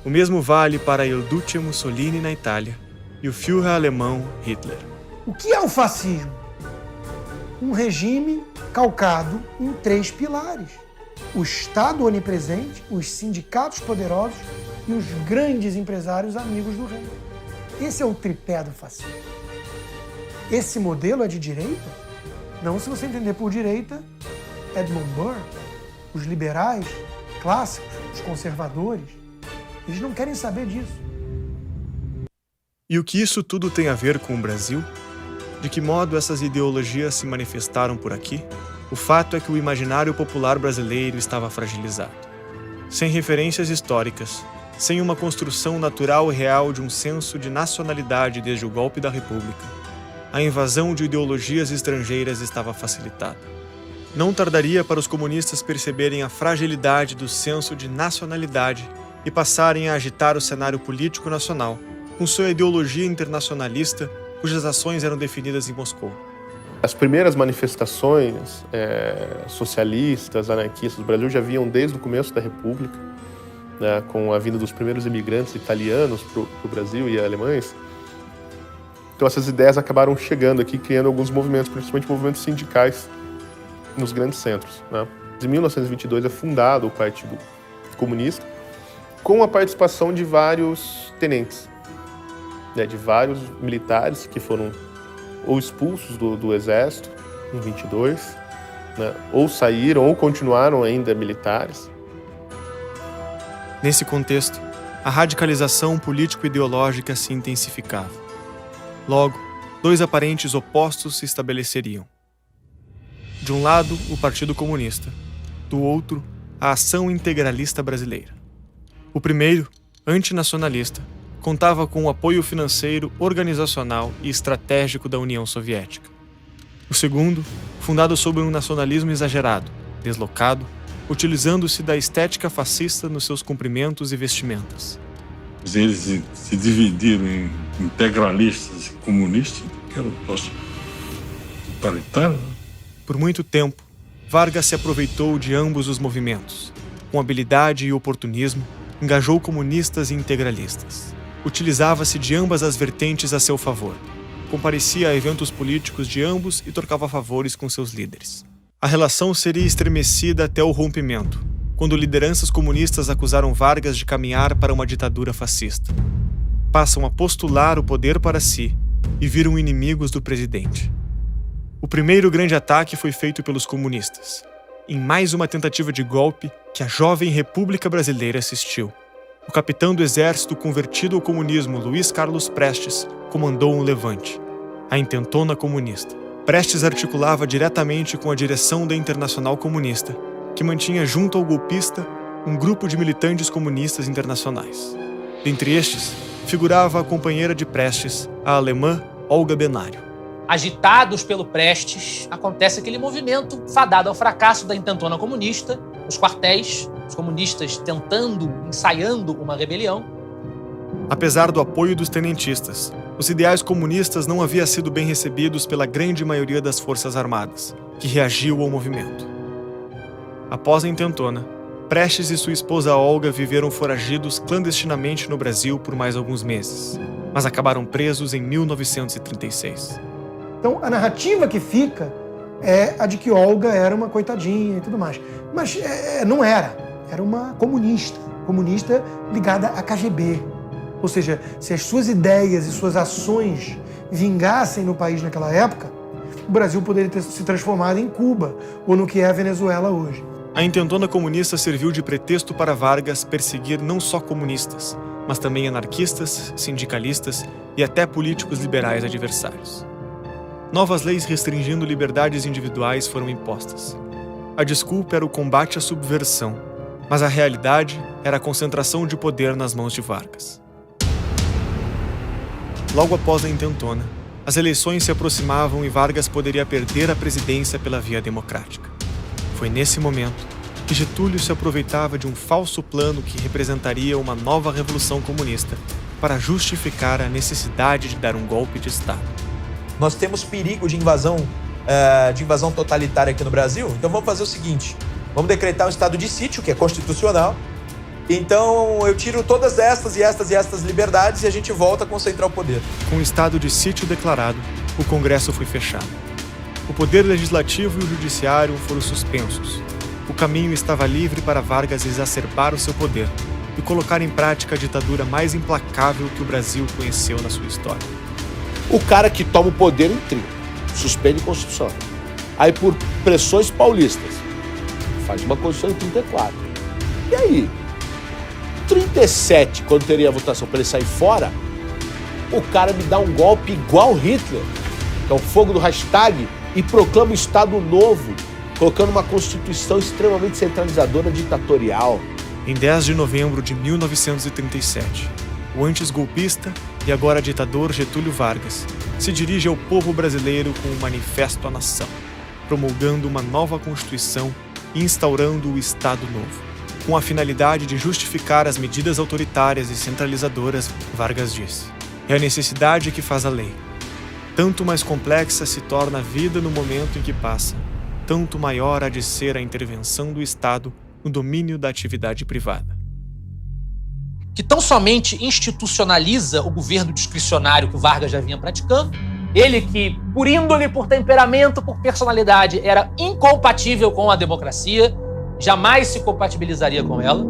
O mesmo vale para Il Duce Mussolini na Itália e o Führer alemão Hitler. O que é o fascismo? Um regime calcado em 3 pilares: o Estado onipresente, os sindicatos poderosos e os grandes empresários amigos do rei. Esse é o tripé do fascismo. Esse modelo é de direita? Não, se você entender por direita, Edmund Burke, os liberais clássicos, os conservadores, eles não querem saber disso. E o que isso tudo tem a ver com o Brasil? De que modo essas ideologias se manifestaram por aqui? O fato é que o imaginário popular brasileiro estava fragilizado. Sem referências históricas, sem uma construção natural e real de um senso de nacionalidade desde o golpe da República, a invasão de ideologias estrangeiras estava facilitada. Não tardaria para os comunistas perceberem a fragilidade do senso de nacionalidade e passarem a agitar o cenário político nacional, com sua ideologia internacionalista, cujas ações eram definidas em Moscou. As primeiras manifestações socialistas, anarquistas do Brasil já vinham desde o começo da República, né, com a vinda dos primeiros imigrantes italianos para o Brasil e alemães. Então essas ideias acabaram chegando aqui, criando alguns movimentos, principalmente movimentos sindicais, nos grandes centros, né. Em 1922 é fundado o Partido Comunista, com a participação de vários tenentes, né, de vários militares que foram ou expulsos do exército em 22, né, ou saíram ou continuaram ainda militares. Nesse contexto, a radicalização político-ideológica se intensificava. Logo, 2 aparentes opostos se estabeleceriam. De um lado, o Partido Comunista, do outro, a Ação Integralista Brasileira. O primeiro, antinacionalista, contava com o apoio financeiro, organizacional e estratégico da União Soviética. O segundo, fundado sobre um nacionalismo exagerado, deslocado, utilizando-se da estética fascista nos seus cumprimentos e vestimentas. Eles se dividiram em integralistas e comunistas, que era o posto totalitário. Por muito tempo, Vargas se aproveitou de ambos os movimentos. Com habilidade e oportunismo, engajou comunistas e integralistas. Utilizava-se de ambas as vertentes a seu favor. Comparecia a eventos políticos de ambos e trocava favores com seus líderes. A relação seria estremecida até o rompimento, quando lideranças comunistas acusaram Vargas de caminhar para uma ditadura fascista. Passam a postular o poder para si e viram inimigos do presidente. O primeiro grande ataque foi feito pelos comunistas, em mais uma tentativa de golpe que a jovem República Brasileira assistiu. O capitão do exército convertido ao comunismo, Luiz Carlos Prestes, comandou um levante, a Intentona Comunista. Prestes articulava diretamente com a direção da Internacional Comunista, que mantinha junto ao golpista um grupo de militantes comunistas internacionais. Dentre estes, figurava a companheira de Prestes, a alemã Olga Benário. Agitados pelo Prestes, acontece aquele movimento fadado ao fracasso da Intentona Comunista, os quartéis, os comunistas ensaiando uma rebelião. Apesar do apoio dos tenentistas, os ideais comunistas não haviam sido bem recebidos pela grande maioria das forças armadas, que reagiu ao movimento. Após a Intentona, Prestes e sua esposa Olga viveram foragidos clandestinamente no Brasil por mais alguns meses, mas acabaram presos em 1936. Então, a narrativa que fica é a de que Olga era uma coitadinha e tudo mais. Mas não era. Era uma comunista ligada à KGB. Ou seja, se as suas ideias e suas ações vingassem no país naquela época, o Brasil poderia ter se transformado em Cuba, ou no que é a Venezuela hoje. A Intentona Comunista serviu de pretexto para Vargas perseguir não só comunistas, mas também anarquistas, sindicalistas e até políticos liberais adversários. Novas leis restringindo liberdades individuais foram impostas. A desculpa era o combate à subversão, mas a realidade era a concentração de poder nas mãos de Vargas. Logo após a Intentona, as eleições se aproximavam e Vargas poderia perder a presidência pela via democrática. Foi nesse momento que Getúlio se aproveitava de um falso plano que representaria uma nova revolução comunista para justificar a necessidade de dar um golpe de Estado. Nós temos perigo de invasão totalitária aqui no Brasil, então vamos fazer o seguinte, vamos decretar um estado de sítio, que é constitucional, então eu tiro todas estas liberdades e a gente volta a concentrar o poder. Com o estado de sítio declarado, o Congresso foi fechado. O poder legislativo e o judiciário foram suspensos. O caminho estava livre para Vargas exacerbar o seu poder e colocar em prática a ditadura mais implacável que o Brasil conheceu na sua história. O cara que toma o poder em 30, suspende a Constituição. Aí, por pressões paulistas, faz uma Constituição em 34. E aí, 37, quando teria a votação para ele sair fora, o cara me dá um golpe igual Hitler, que é o fogo do hashtag, e proclama um Estado novo, colocando uma Constituição extremamente centralizadora, ditatorial. Em 10 de novembro de 1937, o antes golpista e agora ditador Getúlio Vargas se dirige ao povo brasileiro com um manifesto à nação, promulgando uma nova Constituição e instaurando o Estado Novo. Com a finalidade de justificar as medidas autoritárias e centralizadoras, Vargas disse: é a necessidade que faz a lei. Tanto mais complexa se torna a vida no momento em que passa, tanto maior há de ser a intervenção do Estado no domínio da atividade privada. Que tão somente institucionaliza o governo discricionário que o Vargas já vinha praticando. Ele que, por índole, por temperamento, por personalidade, era incompatível com a democracia, jamais se compatibilizaria com ela.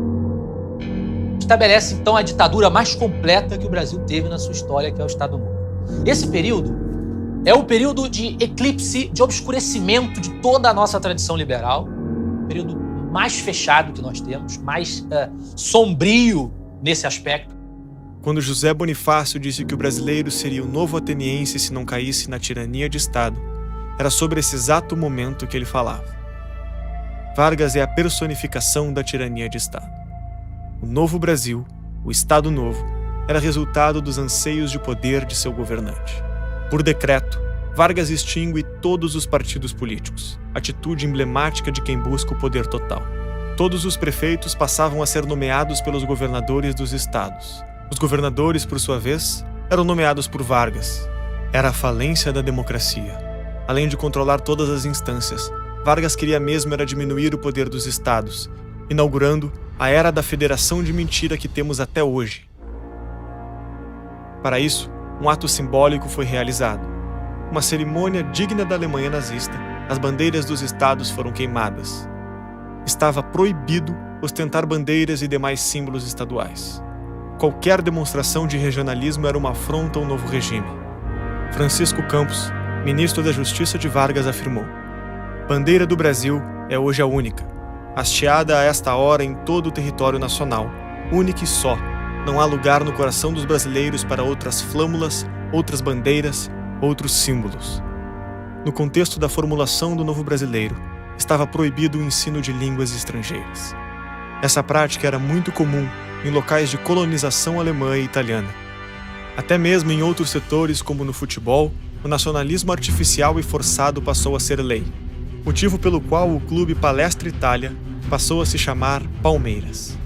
Estabelece, então, a ditadura mais completa que o Brasil teve na sua história, que é o Estado Novo. Esse período é o período de eclipse, de obscurecimento de toda a nossa tradição liberal, o período mais fechado que nós temos, mais sombrio nesse aspecto. Quando José Bonifácio disse que o brasileiro seria o novo ateniense se não caísse na tirania de Estado, era sobre esse exato momento que ele falava. Vargas é a personificação da tirania de Estado. O novo Brasil, o Estado Novo, era resultado dos anseios de poder de seu governante. Por decreto, Vargas extingue todos os partidos políticos, atitude emblemática de quem busca o poder total. Todos os prefeitos passavam a ser nomeados pelos governadores dos estados. Os governadores, por sua vez, eram nomeados por Vargas. Era a falência da democracia. Além de controlar todas as instâncias, Vargas queria mesmo era diminuir o poder dos estados, inaugurando a era da federação de mentira que temos até hoje. Para isso, um ato simbólico foi realizado. Uma cerimônia digna da Alemanha nazista, as bandeiras dos estados foram queimadas. Estava proibido ostentar bandeiras e demais símbolos estaduais. Qualquer demonstração de regionalismo era uma afronta ao novo regime. Francisco Campos, ministro da Justiça de Vargas, afirmou: "Bandeira do Brasil é hoje a única, hasteada a esta hora em todo o território nacional, única e só. Não há lugar no coração dos brasileiros para outras flâmulas, outras bandeiras, outros símbolos." No contexto da formulação do novo brasileiro, estava proibido o ensino de línguas estrangeiras. Essa prática era muito comum em locais de colonização alemã e italiana. Até mesmo em outros setores, como no futebol, o nacionalismo artificial e forçado passou a ser lei, motivo pelo qual o clube Palestra Itália passou a se chamar Palmeiras.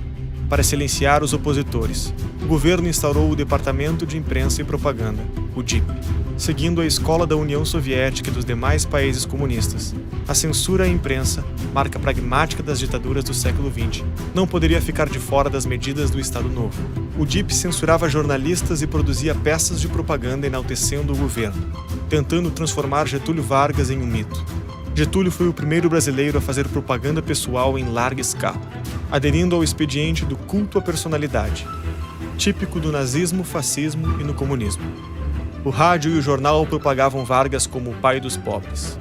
Para silenciar os opositores, o governo instaurou o Departamento de Imprensa e Propaganda, o DIP. Seguindo a escola da União Soviética e dos demais países comunistas, a censura à imprensa, marca pragmática das ditaduras do século XX, não poderia ficar de fora das medidas do Estado Novo. O DIP censurava jornalistas e produzia peças de propaganda enaltecendo o governo, tentando transformar Getúlio Vargas em um mito. Getúlio foi o primeiro brasileiro a fazer propaganda pessoal em larga escala, aderindo ao expediente do culto à personalidade, típico do nazismo, fascismo e no comunismo. O rádio e o jornal propagavam Vargas como o pai dos pobres,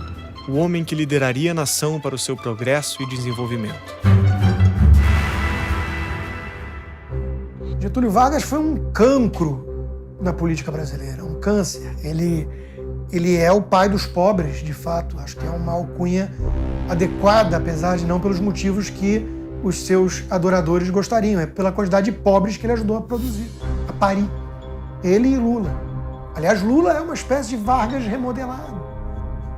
o homem que lideraria a nação para o seu progresso e desenvolvimento. Getúlio Vargas foi um cancro na política brasileira, um câncer. Ele é o pai dos pobres, de fato. Acho que é uma alcunha adequada, apesar de não pelos motivos que os seus adoradores gostariam. É pela quantidade de pobres que ele ajudou a produzir, a parir. Ele e Lula. Aliás, Lula é uma espécie de Vargas remodelado.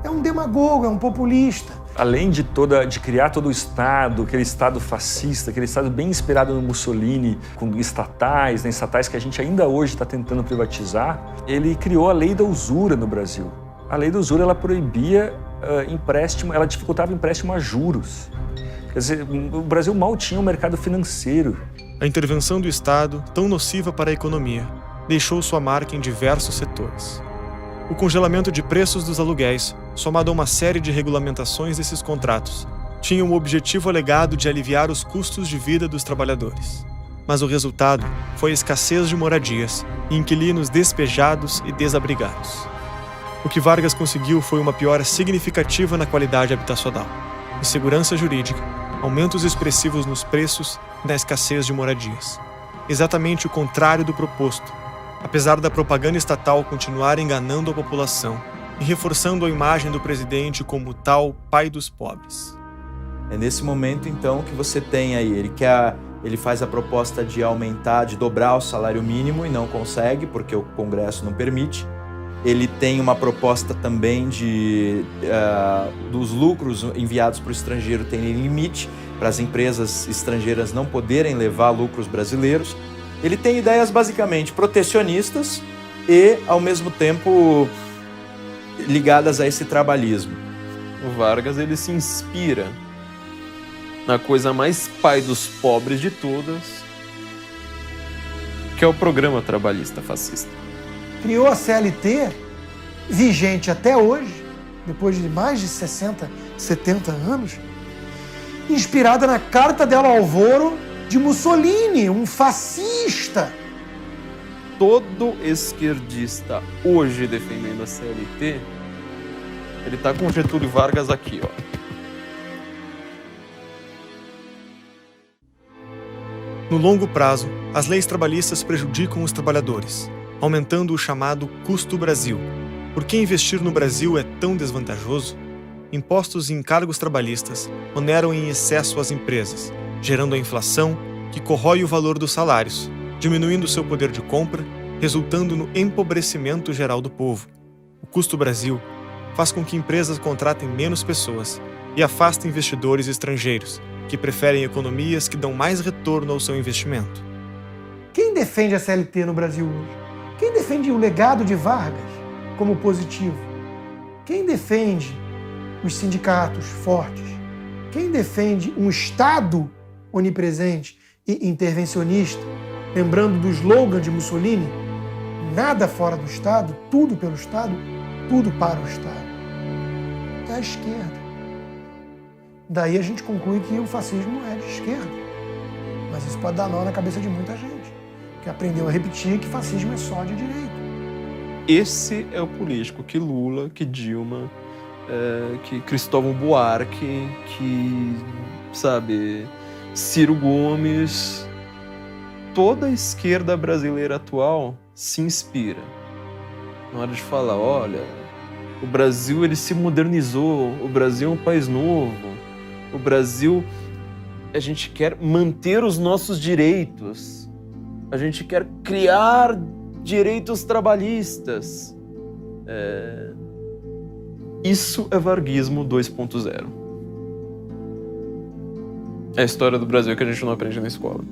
É um demagogo, é um populista. Além de criar todo o Estado, aquele Estado fascista, aquele Estado bem inspirado no Mussolini, com estatais, né, estatais que a gente ainda hoje está tentando privatizar, ele criou a lei da usura no Brasil. A lei da usura, ela proibia empréstimo, ela dificultava empréstimo a juros. Quer dizer, o Brasil mal tinha um mercado financeiro. A intervenção do Estado, tão nociva para a economia, deixou sua marca em diversos setores. O congelamento de preços dos aluguéis, somado a uma série de regulamentações desses contratos, tinha o objetivo alegado de aliviar os custos de vida dos trabalhadores. Mas o resultado foi a escassez de moradias e inquilinos despejados e desabrigados. O que Vargas conseguiu foi uma piora significativa na qualidade habitacional, insegurança jurídica, aumentos expressivos nos preços e na escassez de moradias. Exatamente o contrário do proposto, apesar da propaganda estatal continuar enganando a população e reforçando a imagem do presidente como tal pai dos pobres. É nesse momento, então, que você tem aí, ele faz a proposta de aumentar, de dobrar o salário mínimo e não consegue, porque o Congresso não permite. Ele tem uma proposta também dos lucros enviados para o estrangeiro terem limite, para as empresas estrangeiras não poderem levar lucros brasileiros. Ele tem ideias basicamente protecionistas e, ao mesmo tempo, ligadas a esse trabalhismo. O Vargas, ele se inspira na coisa mais pai dos pobres de todas, que é o programa trabalhista fascista. Criou a CLT, vigente até hoje, depois de mais de 60, 70 anos, inspirada na Carta del Alvoro de Mussolini, um fascista. Todo esquerdista hoje defendendo a CLT, ele tá com Getúlio Vargas aqui, ó. No longo prazo, as leis trabalhistas prejudicam os trabalhadores, aumentando o chamado custo Brasil. Por que investir no Brasil é tão desvantajoso? Impostos e encargos trabalhistas oneram em excesso as empresas, gerando a inflação que corrói o valor dos salários, diminuindo seu poder de compra, resultando no empobrecimento geral do povo. O custo Brasil faz com que empresas contratem menos pessoas e afasta investidores estrangeiros, que preferem economias que dão mais retorno ao seu investimento. Quem defende a CLT no Brasil hoje? Quem defende o legado de Vargas como positivo? Quem defende os sindicatos fortes? Quem defende um Estado onipresente e intervencionista? Lembrando do slogan de Mussolini, nada fora do Estado, tudo pelo Estado, tudo para o Estado. É a esquerda. Daí a gente conclui que o fascismo é de esquerda. Mas isso pode dar nó na cabeça de muita gente, que aprendeu a repetir que fascismo é só de direita. Esse é o político que Lula, que Dilma, que Cristóvão Buarque, que, sabe, Ciro Gomes, toda a esquerda brasileira atual se inspira. Na hora de falar, olha, o Brasil ele se modernizou, o Brasil é um país novo, o Brasil, a gente quer manter os nossos direitos, a gente quer criar direitos trabalhistas. Isso é varguismo 2.0. É a história do Brasil que a gente não aprende na escola.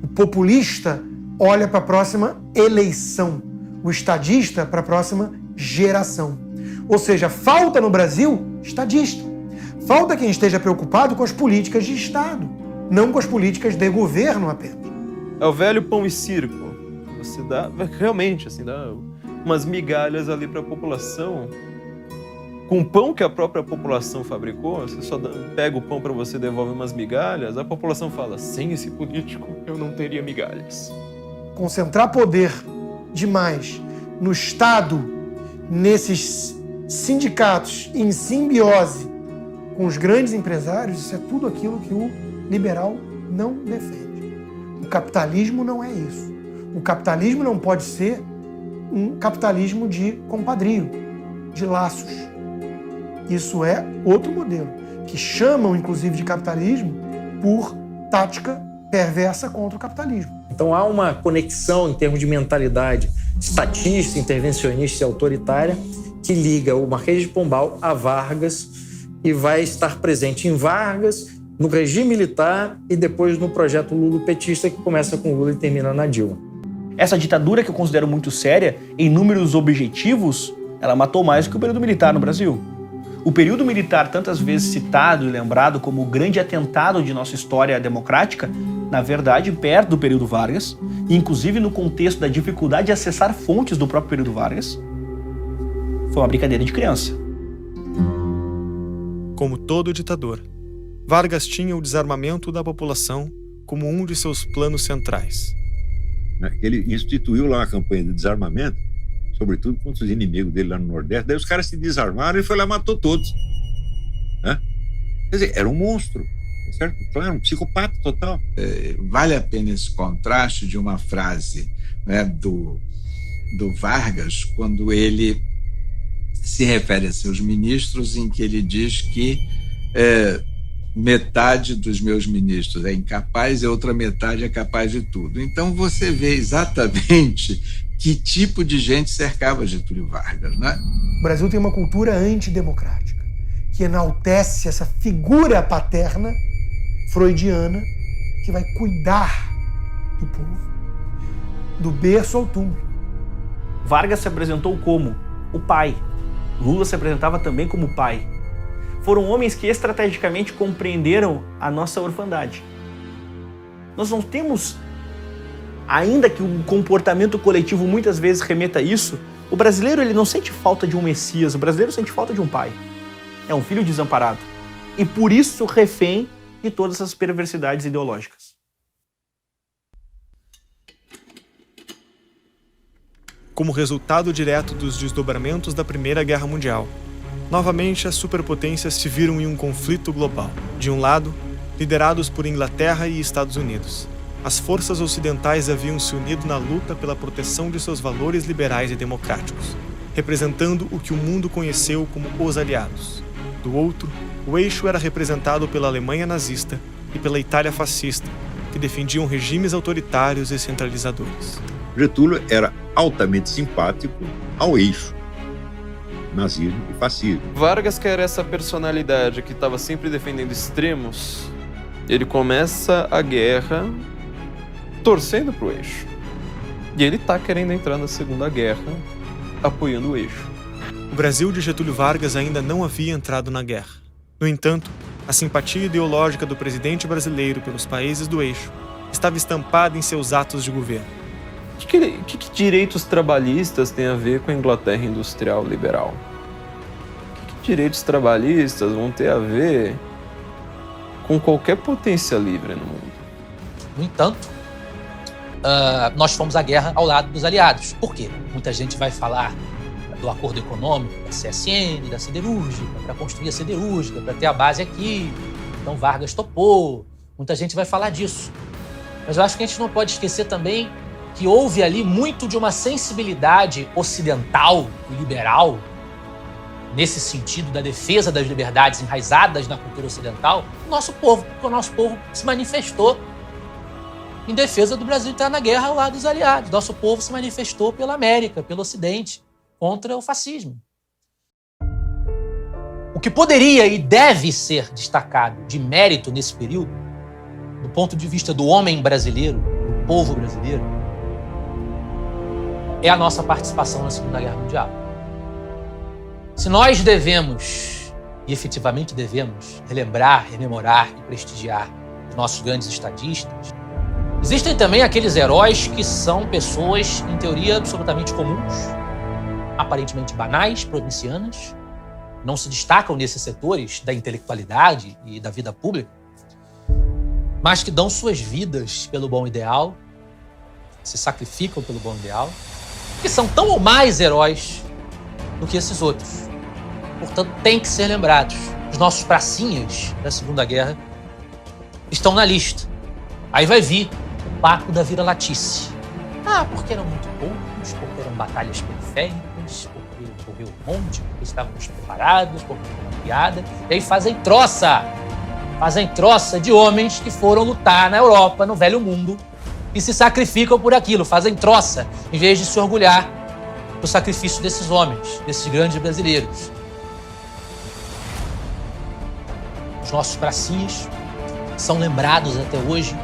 O populista olha para a próxima eleição, o estadista para a próxima geração. Ou seja, falta no Brasil estadista. Falta quem esteja preocupado com as políticas de Estado, não com as políticas de governo apenas. É o velho pão e circo. Você dá, realmente, assim, dá umas migalhas ali para a população. Com o pão que a própria população fabricou, você só pega o pão para você e devolve umas migalhas, a população fala, sem esse político eu não teria migalhas. Concentrar poder demais no Estado, nesses sindicatos em simbiose com os grandes empresários, isso é tudo aquilo que o liberal não defende. O capitalismo não é isso. O capitalismo não pode ser um capitalismo de compadrio, de laços. Isso é outro modelo, que chamam, inclusive, de capitalismo por tática perversa contra o capitalismo. Então há uma conexão em termos de mentalidade estatista, intervencionista e autoritária que liga o Marquês de Pombal a Vargas e vai estar presente em Vargas, no regime militar e depois no projeto lulopetista que começa com Lula e termina na Dilma. Essa ditadura, que eu considero muito séria, em números objetivos, ela matou mais do que o período militar no Brasil. O período militar, tantas vezes citado e lembrado como o grande atentado de nossa história democrática, na verdade, perto do período Vargas, e inclusive no contexto da dificuldade de acessar fontes do próprio período Vargas, foi uma brincadeira de criança. Como todo ditador, Vargas tinha o desarmamento da população como um de seus planos centrais. Ele instituiu lá uma campanha de desarmamento, sobretudo contra os inimigos dele lá no Nordeste. Daí os caras se desarmaram e foi lá e matou todos. Né? Quer dizer, era um monstro, certo? Claro, um psicopata total. Vale a pena esse contraste de uma frase, né, do Vargas, quando ele se refere a seus ministros, em que ele diz que metade dos meus ministros é incapaz e a outra metade é capaz de tudo. Então você vê exatamente que tipo de gente cercava Getúlio Vargas, né? O Brasil tem uma cultura antidemocrática, que enaltece essa figura paterna freudiana que vai cuidar do povo, do berço ao túmulo. Vargas se apresentou como o pai. Lula se apresentava também como pai. Foram homens que estrategicamente compreenderam a nossa orfandade. Nós não temos, ainda que o comportamento coletivo muitas vezes remeta a isso, o brasileiro ele não sente falta de um Messias, o brasileiro sente falta de um pai. É um filho desamparado. E por isso refém de todas essas perversidades ideológicas. Como resultado direto dos desdobramentos da Primeira Guerra Mundial, novamente as superpotências se viram em um conflito global. De um lado, liderados por Inglaterra e Estados Unidos, as forças ocidentais haviam se unido na luta pela proteção de seus valores liberais e democráticos, representando o que o mundo conheceu como os aliados. Do outro, o eixo era representado pela Alemanha nazista e pela Itália fascista, que defendiam regimes autoritários e centralizadores. Getúlio era altamente simpático ao eixo, nazismo e fascismo. Vargas, que era essa personalidade que estava sempre defendendo extremos, ele começa a guerra torcendo pro eixo. E ele tá querendo entrar na Segunda Guerra apoiando o eixo. O Brasil de Getúlio Vargas ainda não havia entrado na guerra. No entanto, a simpatia ideológica do presidente brasileiro pelos países do eixo estava estampada em seus atos de governo. O que direitos trabalhistas têm a ver com a Inglaterra industrial liberal? O que direitos trabalhistas vão ter a ver com qualquer potência livre no mundo? No entanto, nós fomos à guerra ao lado dos aliados. Por quê? Muita gente vai falar do acordo econômico da CSN, da siderúrgica, para construir a siderúrgica, para ter a base aqui. Então Vargas topou. Muita gente vai falar disso. Mas eu acho que a gente não pode esquecer também que houve ali muito de uma sensibilidade ocidental e liberal, nesse sentido da defesa das liberdades enraizadas na cultura ocidental, do nosso povo, porque o nosso povo se manifestou em defesa do Brasil estar na guerra ao lado dos aliados. Nosso povo se manifestou pela América, pelo Ocidente, contra o fascismo. O que poderia e deve ser destacado de mérito nesse período, do ponto de vista do homem brasileiro, do povo brasileiro, é a nossa participação na Segunda Guerra Mundial. Se nós devemos, e efetivamente devemos, relembrar, rememorar e prestigiar os nossos grandes estadistas, existem também aqueles heróis que são pessoas, em teoria, absolutamente comuns, aparentemente banais, provincianas, não se destacam nesses setores da intelectualidade e da vida pública, mas que dão suas vidas pelo bom ideal, se sacrificam pelo bom ideal, que são tão ou mais heróis do que esses outros. Portanto, tem que ser lembrados. Os nossos pracinhas da Segunda Guerra estão na lista. Aí vai vir o papo da vira-latice. Porque eram muito poucos, porque eram batalhas periféricas, porque correu um monte, porque estávamos preparados, porque foi uma piada. E aí fazem troça de homens que foram lutar na Europa, no Velho Mundo, e se sacrificam por aquilo, fazem troça, em vez de se orgulhar do sacrifício desses homens, desses grandes brasileiros. Os nossos pracinhas são lembrados até hoje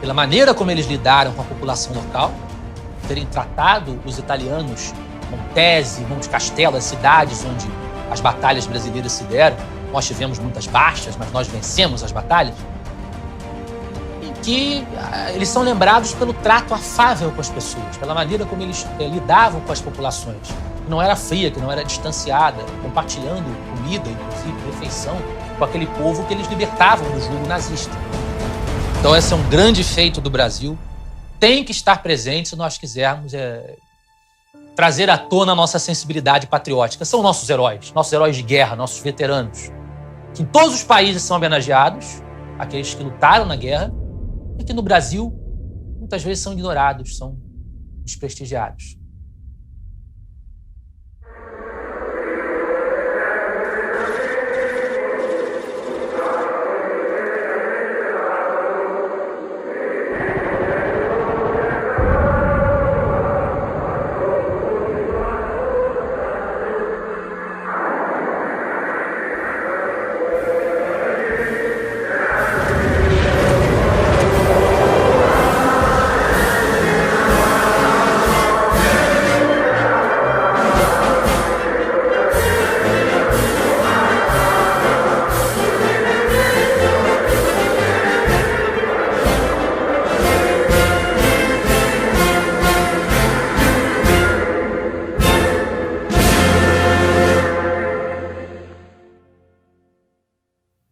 pela maneira como eles lidaram com a população local, terem tratado os italianos, Montese, Monte Castelo, as cidades onde as batalhas brasileiras se deram. Nós tivemos muitas baixas, mas nós vencemos as batalhas. Em que eles são lembrados pelo trato afável com as pessoas, pela maneira como eles lidavam com as populações, que não era fria, que não era distanciada, compartilhando comida, inclusive refeição, com aquele povo que eles libertavam do jugo nazista. Então esse é um grande feito do Brasil, tem que estar presente se nós quisermos trazer à tona a nossa sensibilidade patriótica. São nossos heróis de guerra, nossos veteranos, que em todos os países são homenageados, aqueles que lutaram na guerra, e que no Brasil muitas vezes são ignorados, são desprestigiados.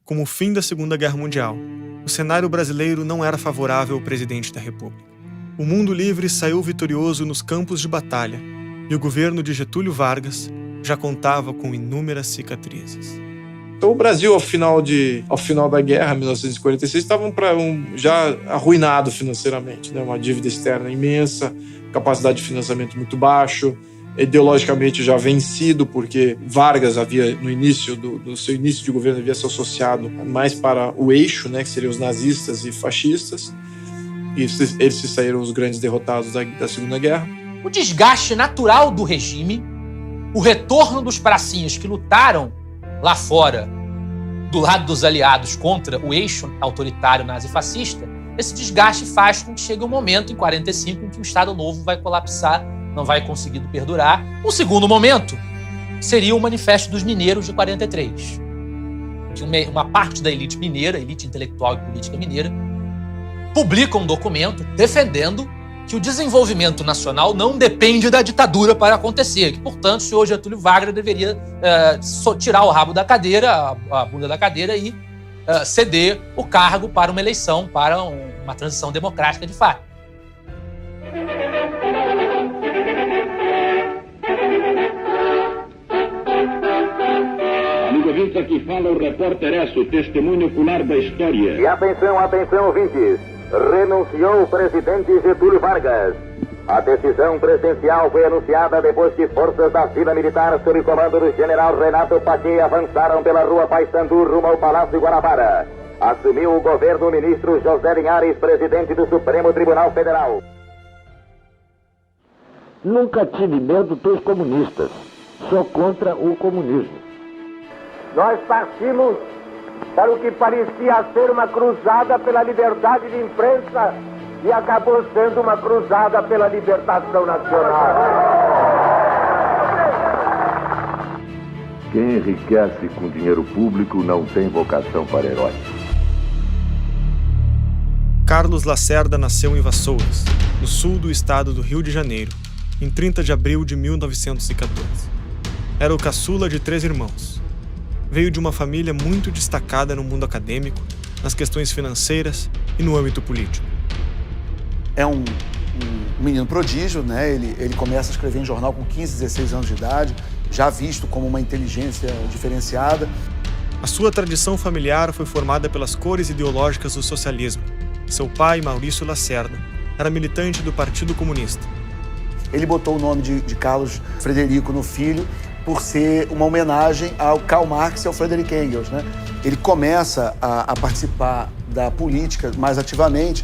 Com o fim da Segunda Guerra Mundial, o cenário brasileiro não era favorável ao presidente da República. O mundo livre saiu vitorioso nos campos de batalha e o governo de Getúlio Vargas já contava com inúmeras cicatrizes. Então o Brasil, ao final da guerra, 1946, estava já arruinado financeiramente, né? Uma dívida externa imensa, capacidade de financiamento muito baixo, ideologicamente já vencido, porque Vargas havia, no início do seu início de governo, havia se associado mais para o eixo, né, que seriam os nazistas e fascistas, e eles se saíram os grandes derrotados da Segunda Guerra. O desgaste natural do regime, o retorno dos pracinhas que lutaram lá fora, do lado dos aliados, contra o eixo autoritário nazifascista, esse desgaste faz com que chegue um momento, em 45, em que o Estado Novo vai colapsar, não vai conseguir perdurar. Um segundo momento seria o Manifesto dos Mineiros de 43, que uma parte da elite mineira, elite intelectual e política mineira, publica um documento defendendo que o desenvolvimento nacional não depende da ditadura para acontecer, que, portanto, o senhor Getúlio Vargas deveria tirar o rabo da cadeira, a bunda da cadeira e ceder o cargo para uma eleição, para uma transição democrática de fato. Amigo ouvinte, aqui fala o repórter Esso, testemunho ocular da história. E atenção, atenção, ouvintes. Renunciou o presidente Getúlio Vargas. A decisão presidencial foi anunciada depois que forças da Vila Militar, sob comando do general Renato Paquet, avançaram pela rua Paissandu rumo ao Palácio Guanabara. Assumiu o governo o ministro José Linhares, presidente do Supremo Tribunal Federal. Nunca tive medo dos comunistas. Sou contra o comunismo. Nós partimos para o que parecia ser uma cruzada pela liberdade de imprensa e acabou sendo uma cruzada pela libertação nacional. Quem enriquece com dinheiro público não tem vocação para herói. Carlos Lacerda nasceu em Vassouras, no sul do estado do Rio de Janeiro, em 30 de abril de 1914. Era o caçula de 3 irmãos. Veio de uma família muito destacada no mundo acadêmico, nas questões financeiras e no âmbito político. É um menino prodígio, né? Ele começa a escrever em jornal com 15, 16 anos de idade, já visto como uma inteligência diferenciada. A sua tradição familiar foi formada pelas cores ideológicas do socialismo. Seu pai, Maurício Lacerda, era militante do Partido Comunista. Ele botou o nome de Carlos Frederico no filho por ser uma homenagem ao Karl Marx e ao Friedrich Engels, né? Ele começa a participar da política mais ativamente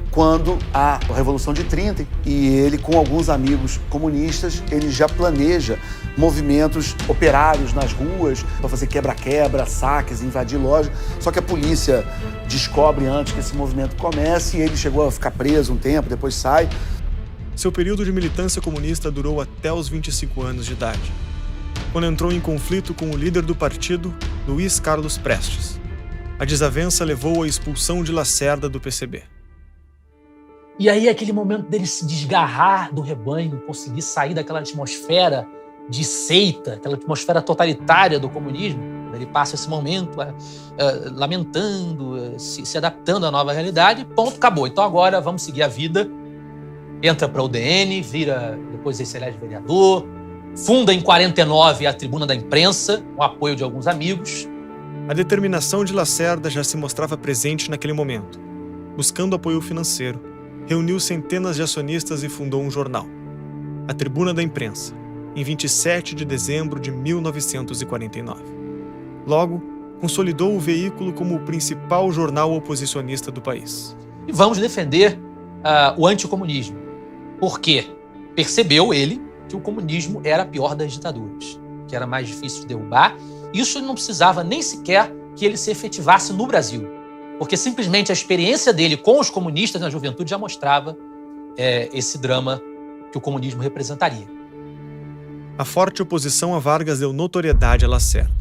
quando há a Revolução de 30 e ele, com alguns amigos comunistas, ele já planeja movimentos operários nas ruas para fazer quebra-quebra, saques, invadir lojas. Só que a polícia descobre antes que esse movimento comece e ele chegou a ficar preso um tempo, depois sai. Seu período de militância comunista durou até os 25 anos de idade, quando entrou em conflito com o líder do partido, Luiz Carlos Prestes. A desavença levou à expulsão de Lacerda do PCB. E aí aquele momento dele se desgarrar do rebanho, conseguir sair daquela atmosfera de seita, aquela atmosfera totalitária do comunismo, ele passa esse momento lamentando, se adaptando à nova realidade, ponto, acabou. Então agora vamos seguir a vida. Entra para o UDN, depois se elege vereador, funda em 49 a Tribuna da Imprensa, com o apoio de alguns amigos. A determinação de Lacerda já se mostrava presente naquele momento. Buscando apoio financeiro, reuniu centenas de acionistas e fundou um jornal, a Tribuna da Imprensa, em 27 de dezembro de 1949. Logo, consolidou o veículo como o principal jornal oposicionista do país. E vamos defender o anticomunismo, porque percebeu ele que o comunismo era a pior das ditaduras, que era mais difícil de derrubar. Isso não precisava nem sequer que ele se efetivasse no Brasil, porque simplesmente a experiência dele com os comunistas na juventude já mostrava esse drama que o comunismo representaria. A forte oposição a Vargas deu notoriedade a Lacerda,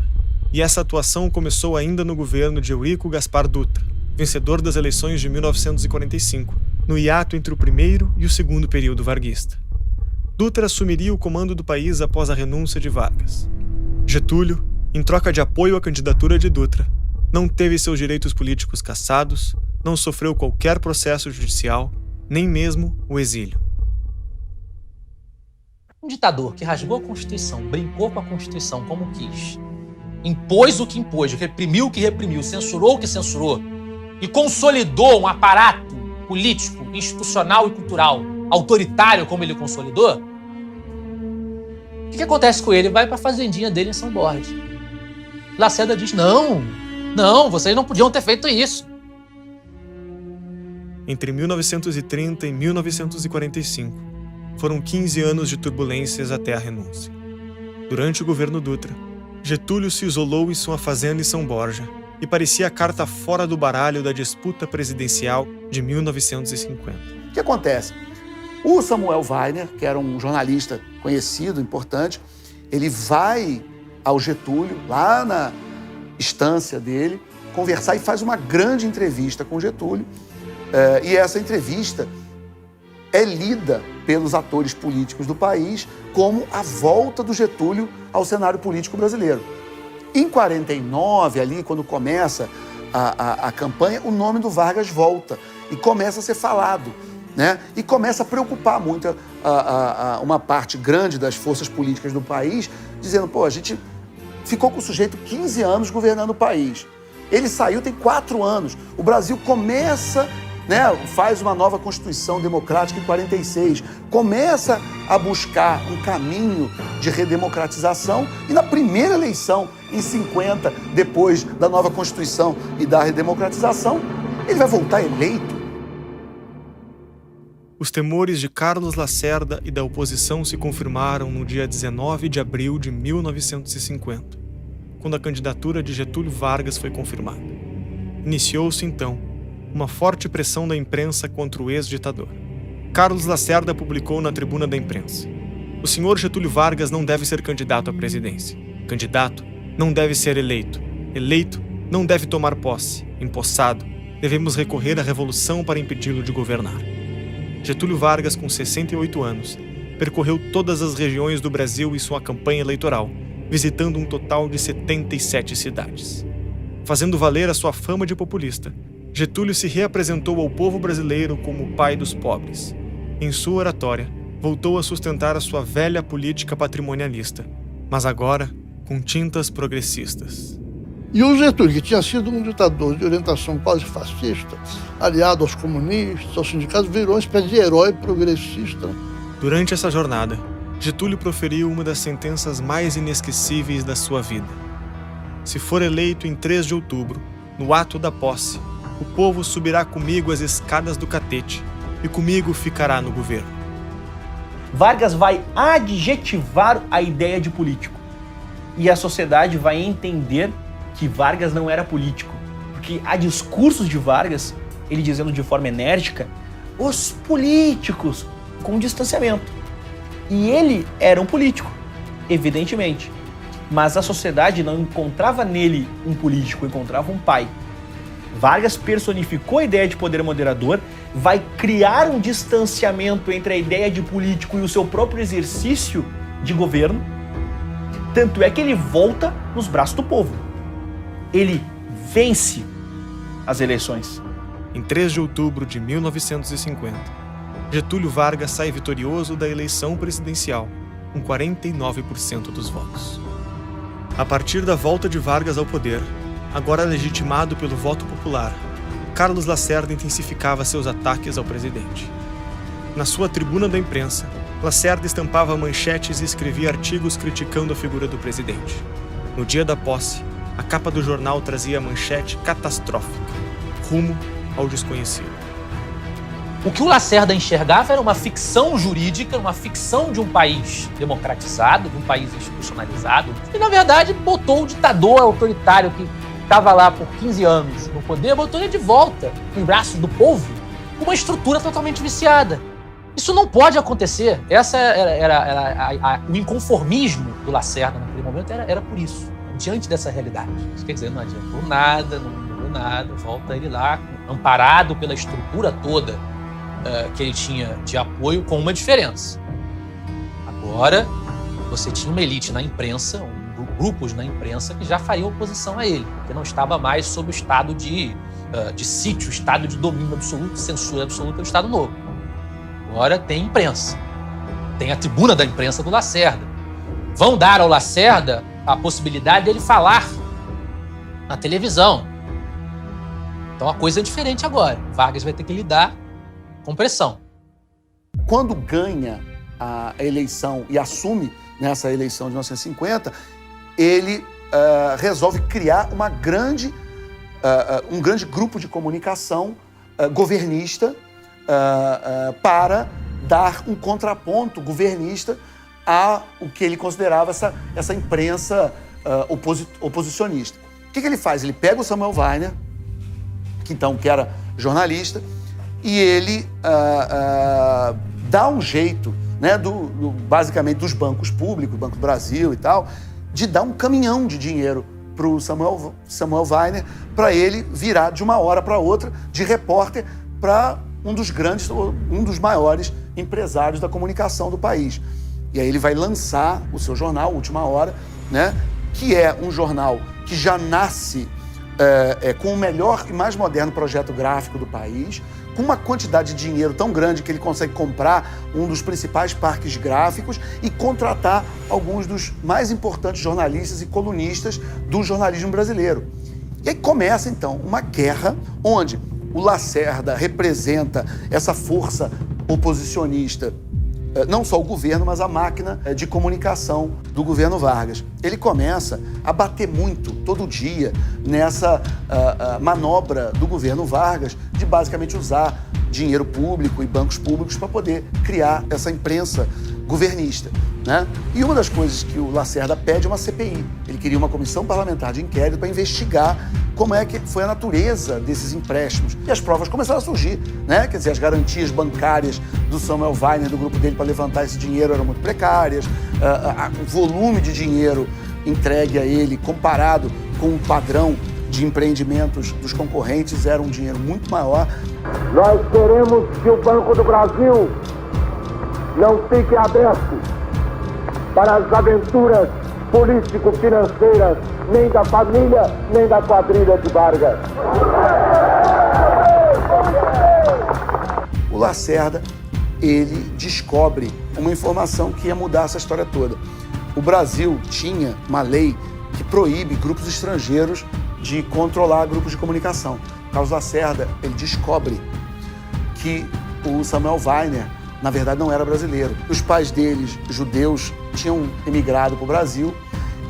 e essa atuação começou ainda no governo de Eurico Gaspar Dutra, vencedor das eleições de 1945, no hiato entre o primeiro e o segundo período varguista. Dutra assumiria o comando do país após a renúncia de Vargas. Getúlio, em troca de apoio à candidatura de Dutra, não teve seus direitos políticos cassados, não sofreu qualquer processo judicial, nem mesmo o exílio. Um ditador que rasgou a Constituição, brincou com a Constituição como quis, impôs o que impôs, reprimiu o que reprimiu, censurou o que censurou e consolidou um aparato político, institucional e cultural autoritário como ele consolidou, o que acontece com ele? Vai para a fazendinha dele em São Borges. Lacerda diz, não, vocês não podiam ter feito isso. Entre 1930 e 1945, foram 15 anos de turbulências até a renúncia. Durante o governo Dutra, Getúlio se isolou em sua fazenda em São Borja e parecia a carta fora do baralho da disputa presidencial de 1950. O que acontece? O Samuel Weiner, que era um jornalista conhecido, importante, ele vai ao Getúlio, lá na estância dele, conversar e faz uma grande entrevista com Getúlio. E essa entrevista é lida pelos atores políticos do país como a volta do Getúlio ao cenário político brasileiro. Em 49, ali, quando começa a campanha, o nome do Vargas volta e começa a ser falado, né? E começa a preocupar muito uma parte grande das forças políticas do país, dizendo, pô, a gente ficou com o sujeito 15 anos governando o país. Ele saiu tem 4 anos. O Brasil começa, né, faz uma nova Constituição Democrática em 46, começa a buscar um caminho de redemocratização e na primeira eleição, em 50, depois da nova Constituição e da redemocratização, ele vai voltar eleito. Os temores de Carlos Lacerda e da oposição se confirmaram no dia 19 de abril de 1950, quando a candidatura de Getúlio Vargas foi confirmada. Iniciou-se, então, uma forte pressão da imprensa contra o ex-ditador. Carlos Lacerda publicou na tribuna da imprensa: o senhor Getúlio Vargas não deve ser candidato à presidência. Candidato não deve ser eleito. Eleito não deve tomar posse. Empossado, devemos recorrer à revolução para impedi-lo de governar. Getúlio Vargas, com 68 anos, percorreu todas as regiões do Brasil em sua campanha eleitoral, visitando um total de 77 cidades. Fazendo valer a sua fama de populista, Getúlio se reapresentou ao povo brasileiro como o pai dos pobres. Em sua oratória, voltou a sustentar a sua velha política patrimonialista, mas agora com tintas progressistas. E o Getúlio, que tinha sido um ditador de orientação quase fascista, aliado aos comunistas, aos sindicatos, virou uma espécie de herói progressista. Durante essa jornada, Getúlio proferiu uma das sentenças mais inesquecíveis da sua vida. Se for eleito em 3 de outubro, no ato da posse, o povo subirá comigo as escadas do catete e comigo ficará no governo. Vargas vai adjetivar a ideia de político. E a sociedade vai entender que Vargas não era político. Porque há discursos de Vargas, ele dizendo de forma enérgica, os políticos, com distanciamento. E ele era um político, evidentemente. Mas a sociedade não encontrava nele um político, encontrava um pai. Vargas personificou a ideia de poder moderador, vai criar um distanciamento entre a ideia de político e o seu próprio exercício de governo. Tanto é que ele volta nos braços do povo. Ele vence as eleições. Em 3 de outubro de 1950, Getúlio Vargas sai vitorioso da eleição presidencial, com 49% dos votos. A partir da volta de Vargas ao poder, agora legitimado pelo voto popular, Carlos Lacerda intensificava seus ataques ao presidente. Na sua tribuna da imprensa, Lacerda estampava manchetes e escrevia artigos criticando a figura do presidente. No dia da posse, a capa do jornal trazia a manchete catastrófica: rumo ao desconhecido. O que o Lacerda enxergava era uma ficção jurídica, uma ficção de um país democratizado, de um país institucionalizado. E, na verdade, botou o ditador autoritário que estava lá por 15 anos no poder, botou ele de volta em braços do povo, com uma estrutura totalmente viciada. Isso não pode acontecer. Essa era o inconformismo do Lacerda naquele momento era por isso, diante dessa realidade. Isso quer dizer, não adiantou nada, não mudou nada, volta ele lá, amparado pela estrutura toda que ele tinha de apoio, com uma diferença. Agora, você tinha uma elite na imprensa, grupos na imprensa que já fariam oposição a ele, porque não estava mais sob o estado de sítio, estado de domínio absoluto, de censura absoluta do Estado Novo. Agora tem imprensa, tem a tribuna da imprensa do Lacerda. Vão dar ao Lacerda a possibilidade dele falar na televisão. Então a coisa é diferente agora. Vargas vai ter que lidar com pressão. Quando ganha a eleição e assume nessa eleição de 1950, ele resolve criar um grande grupo de comunicação governista para dar um contraponto governista a o que ele considerava essa imprensa oposicionista. O que ele faz? Ele pega o Samuel Weiner, que era jornalista, e ele dá um jeito, né, basicamente dos bancos públicos, Banco do Brasil e tal, de dar um caminhão de dinheiro para o Samuel Weiner, para ele virar de uma hora para outra de repórter para um dos maiores empresários da comunicação do país. E aí ele vai lançar o seu jornal, Última Hora, né, que é um jornal que já nasce com o melhor e mais moderno projeto gráfico do país, com uma quantidade de dinheiro tão grande que ele consegue comprar um dos principais parques gráficos e contratar alguns dos mais importantes jornalistas e colunistas do jornalismo brasileiro. E aí começa, então, uma guerra onde o Lacerda representa essa força oposicionista, não só o governo, mas a máquina de comunicação do governo Vargas. Ele começa a bater muito, todo dia, nessa manobra do governo Vargas de basicamente usar dinheiro público e bancos públicos para poder criar essa imprensa governista, né? E uma das coisas que o Lacerda pede é uma CPI. Ele queria uma comissão parlamentar de inquérito para investigar como é que foi a natureza desses empréstimos. E as provas começaram a surgir, né? Quer dizer, as garantias bancárias do Samuel Weiner, do grupo dele, para levantar esse dinheiro eram muito precárias. O volume de dinheiro entregue a ele, comparado com o padrão de empreendimentos dos concorrentes, era um dinheiro muito maior. Nós queremos que o Banco do Brasil não fique aberto para as aventuras político-financeiras nem da família, nem da quadrilha de Vargas. O Lacerda, ele descobre uma informação que ia mudar essa história toda. O Brasil tinha uma lei que proíbe grupos estrangeiros de controlar grupos de comunicação. Carlos Lacerda, ele descobre que o Samuel Weiner, na verdade, não era brasileiro. Os pais deles, judeus, tinham emigrado para o Brasil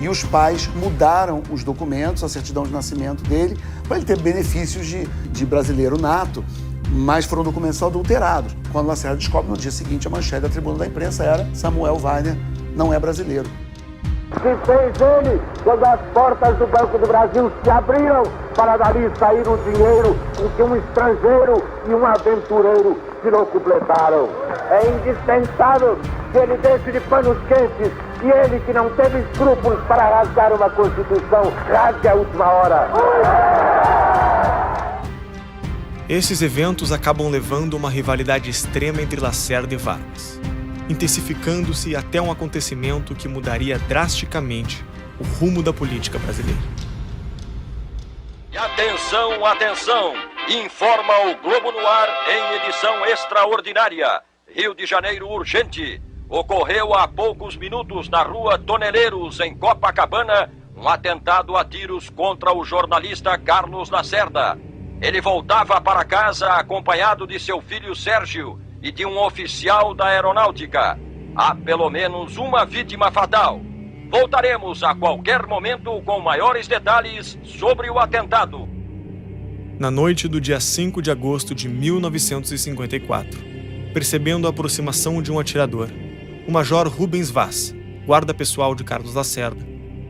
e os pais mudaram os documentos, a certidão de nascimento dele, para ele ter benefícios de brasileiro nato, mas foram documentos adulterados. Quando Lacerda descobre, no dia seguinte, a manchete da Tribuna da Imprensa era Samuel Weiner não é brasileiro. Que fez ele quando as portas do Banco do Brasil se abriram para dali sair o dinheiro em que um estrangeiro e um aventureiro se não completaram. É indispensável que ele deixe de panos quentes e ele, que não teve escrúpulos para rasgar uma Constituição, rasgue a última hora. Esses eventos acabam levando a uma rivalidade extrema entre Lacerda e Vargas, intensificando-se até um acontecimento que mudaria drasticamente o rumo da política brasileira. E atenção, atenção! Informa o Globo no Ar em edição extraordinária. Rio de Janeiro urgente. Ocorreu há poucos minutos na rua Toneleiros, em Copacabana, um atentado a tiros contra o jornalista Carlos Lacerda. Ele voltava para casa acompanhado de seu filho Sérgio e de um oficial da aeronáutica. Há pelo menos uma vítima fatal. Voltaremos a qualquer momento com maiores detalhes sobre o atentado. Na noite do dia 5 de agosto de 1954, percebendo a aproximação de um atirador, o major Rubens Vaz, guarda pessoal de Carlos Lacerda,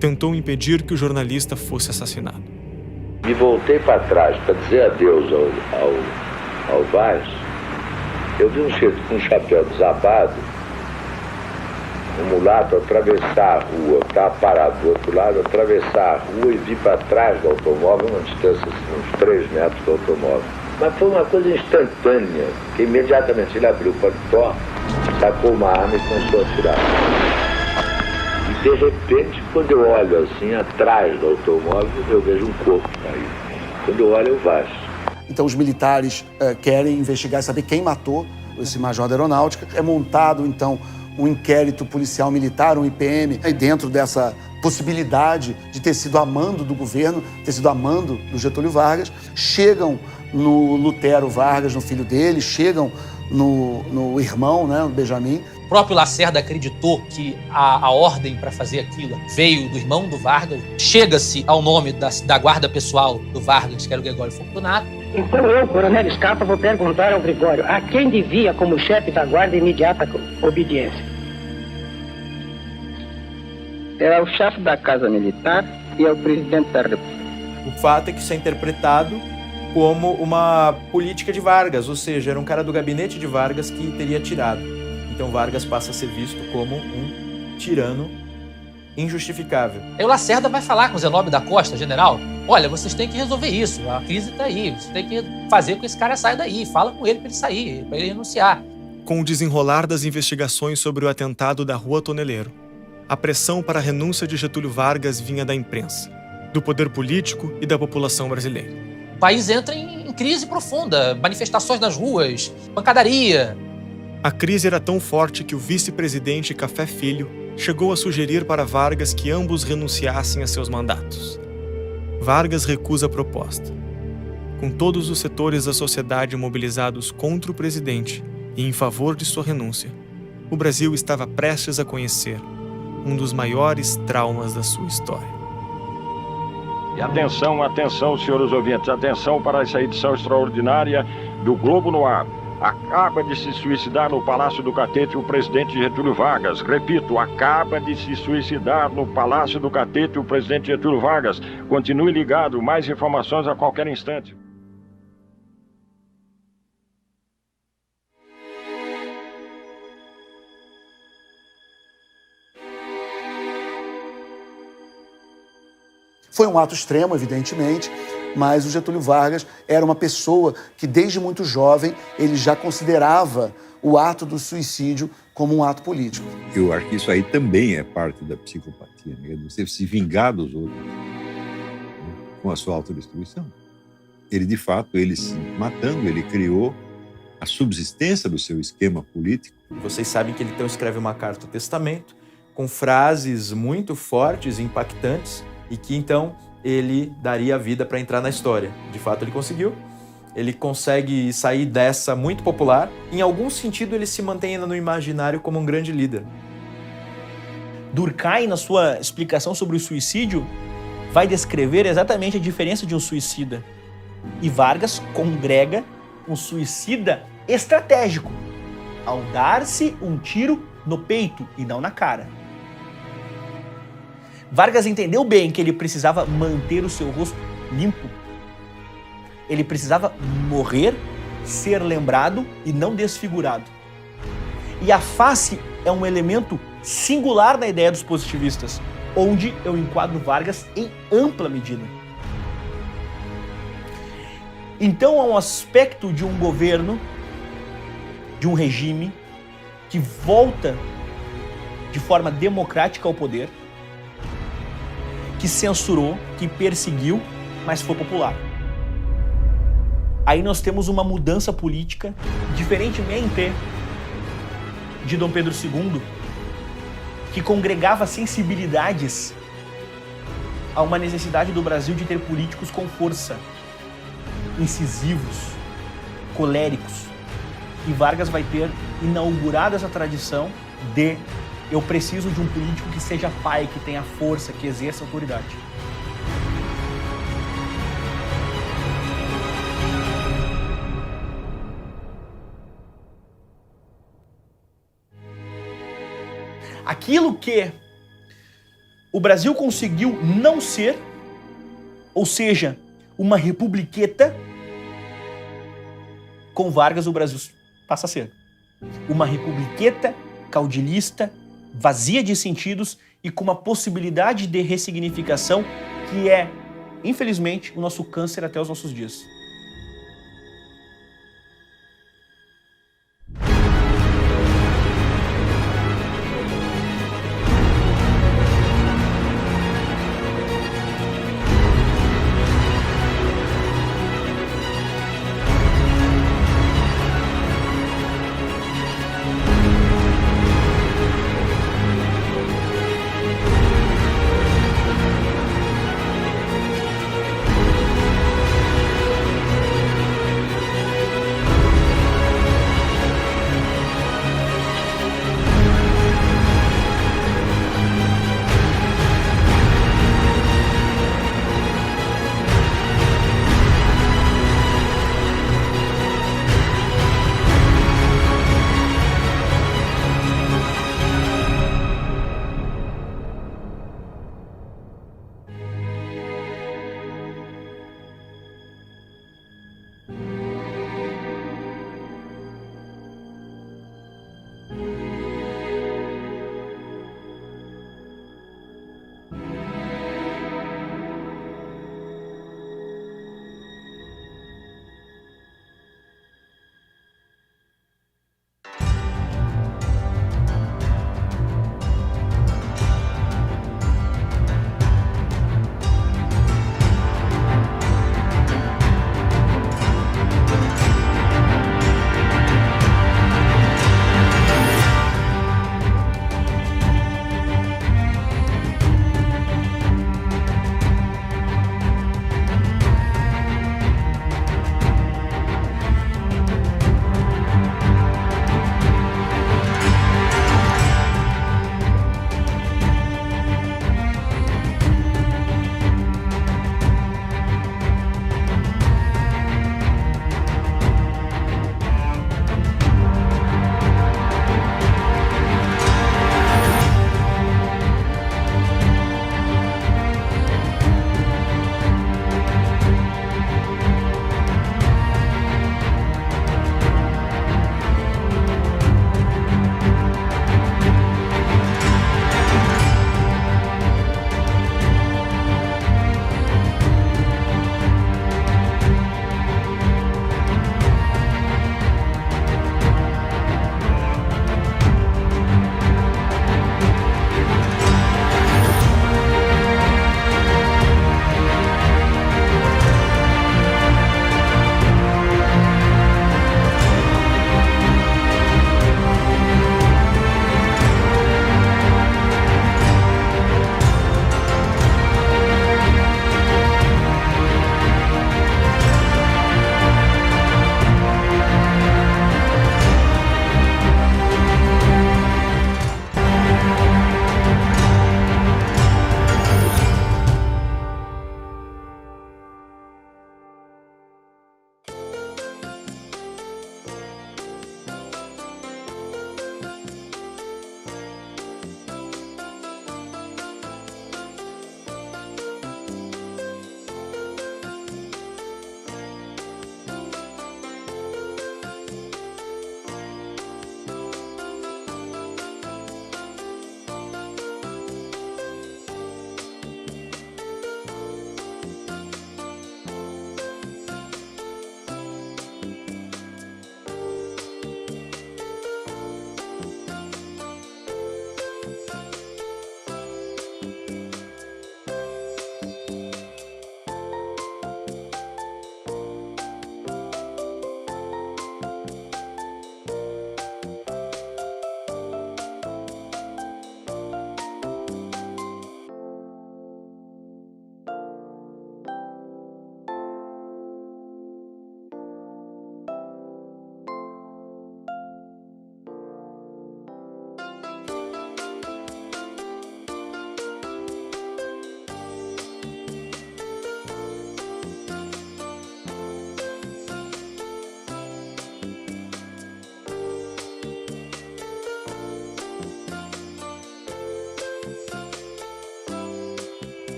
tentou impedir que o jornalista fosse assassinado. Me voltei para trás para dizer adeus ao Vaz. Eu vi um sujeito com um chapéu desabado, um mulato atravessar a rua, estava parado do outro lado, atravessar a rua e vir para trás do automóvel, uma distância de uns 3 metros do automóvel. Mas foi uma coisa instantânea, que imediatamente ele abriu o paletó, sacou uma arma e começou a atirar. E de repente, quando eu olho assim, atrás do automóvel, eu vejo um corpo caído. Quando eu olho, eu Vaz. Então os militares querem investigar e saber quem matou esse major da aeronáutica. É montado, então, um inquérito policial militar, um IPM, e dentro dessa possibilidade de ter sido a mando do governo, ter sido a mando do Getúlio Vargas, chegam no Lutero Vargas, no filho dele, chegam no irmão, né, no Benjamin. O próprio Lacerda acreditou que a ordem para fazer aquilo veio do irmão do Vargas. Chega-se ao nome da guarda pessoal do Vargas, que era o Gregório Fortunato. Então eu, Coronel Scarpa, vou perguntar ao Gregório a quem devia, como chefe da guarda, imediata obediência. Era o chefe da Casa Militar e é o presidente da República. O fato é que isso é interpretado como uma política de Vargas, ou seja, era um cara do gabinete de Vargas que teria tirado. Então Vargas passa a ser visto como um tirano injustificável. Aí o Lacerda vai falar com o Zenobe da Costa, general, olha, vocês têm que resolver isso, a crise está aí, vocês têm que fazer com que esse cara saia daí, fala com ele para ele sair, para ele renunciar. Com o desenrolar das investigações sobre o atentado da Rua Toneleiro, a pressão para a renúncia de Getúlio Vargas vinha da imprensa, do poder político e da população brasileira. O país entra em crise profunda, manifestações nas ruas, pancadaria. A crise era tão forte que o vice-presidente Café Filho chegou a sugerir para Vargas que ambos renunciassem a seus mandatos. Vargas recusa a proposta. Com todos os setores da sociedade mobilizados contra o presidente e em favor de sua renúncia, o Brasil estava prestes a conhecer um dos maiores traumas da sua história. E atenção, atenção, senhores ouvintes, atenção para essa edição extraordinária do Globo no Ar. Acaba de se suicidar no Palácio do Catete o presidente Getúlio Vargas. Repito, acaba de se suicidar no Palácio do Catete o presidente Getúlio Vargas. Continue ligado, mais informações a qualquer instante. Foi um ato extremo, evidentemente, mas o Getúlio Vargas era uma pessoa que, desde muito jovem, ele já considerava o ato do suicídio como um ato político. Eu acho que isso aí também é parte da psicopatia, né? Você se vingar dos outros, né? Com a sua autodestruição. Ele, de fato, ele se matando, ele criou a subsistência do seu esquema político. Vocês sabem que ele então escreve uma carta ao testamento com frases muito fortes e impactantes, e que então ele daria a vida para entrar na história. De fato, ele conseguiu. Ele consegue sair dessa muito popular. Em algum sentido, ele se mantém ainda no imaginário como um grande líder. Durkheim, na sua explicação sobre o suicídio, vai descrever exatamente a diferença de um suicida. E Vargas congrega um suicida estratégico, ao dar-se um tiro no peito e não na cara. Vargas entendeu bem que ele precisava manter o seu rosto limpo. Ele precisava morrer, ser lembrado e não desfigurado. E a face é um elemento singular na ideia dos positivistas, onde eu enquadro Vargas em ampla medida. Então há um aspecto de um governo, de um regime, que volta de forma democrática ao poder, que censurou, que perseguiu, mas foi popular. Aí nós temos uma mudança política, diferentemente de Dom Pedro II, que congregava sensibilidades a uma necessidade do Brasil de ter políticos com força, incisivos, coléricos. E Vargas vai ter inaugurado essa tradição de eu preciso de um político que seja pai, que tenha força, que exerça autoridade. Aquilo que o Brasil conseguiu não ser, ou seja, uma republiqueta, com Vargas o Brasil passa a ser uma republiqueta caudilhista, vazia de sentidos e com uma possibilidade de ressignificação que é, infelizmente, o nosso câncer até os nossos dias.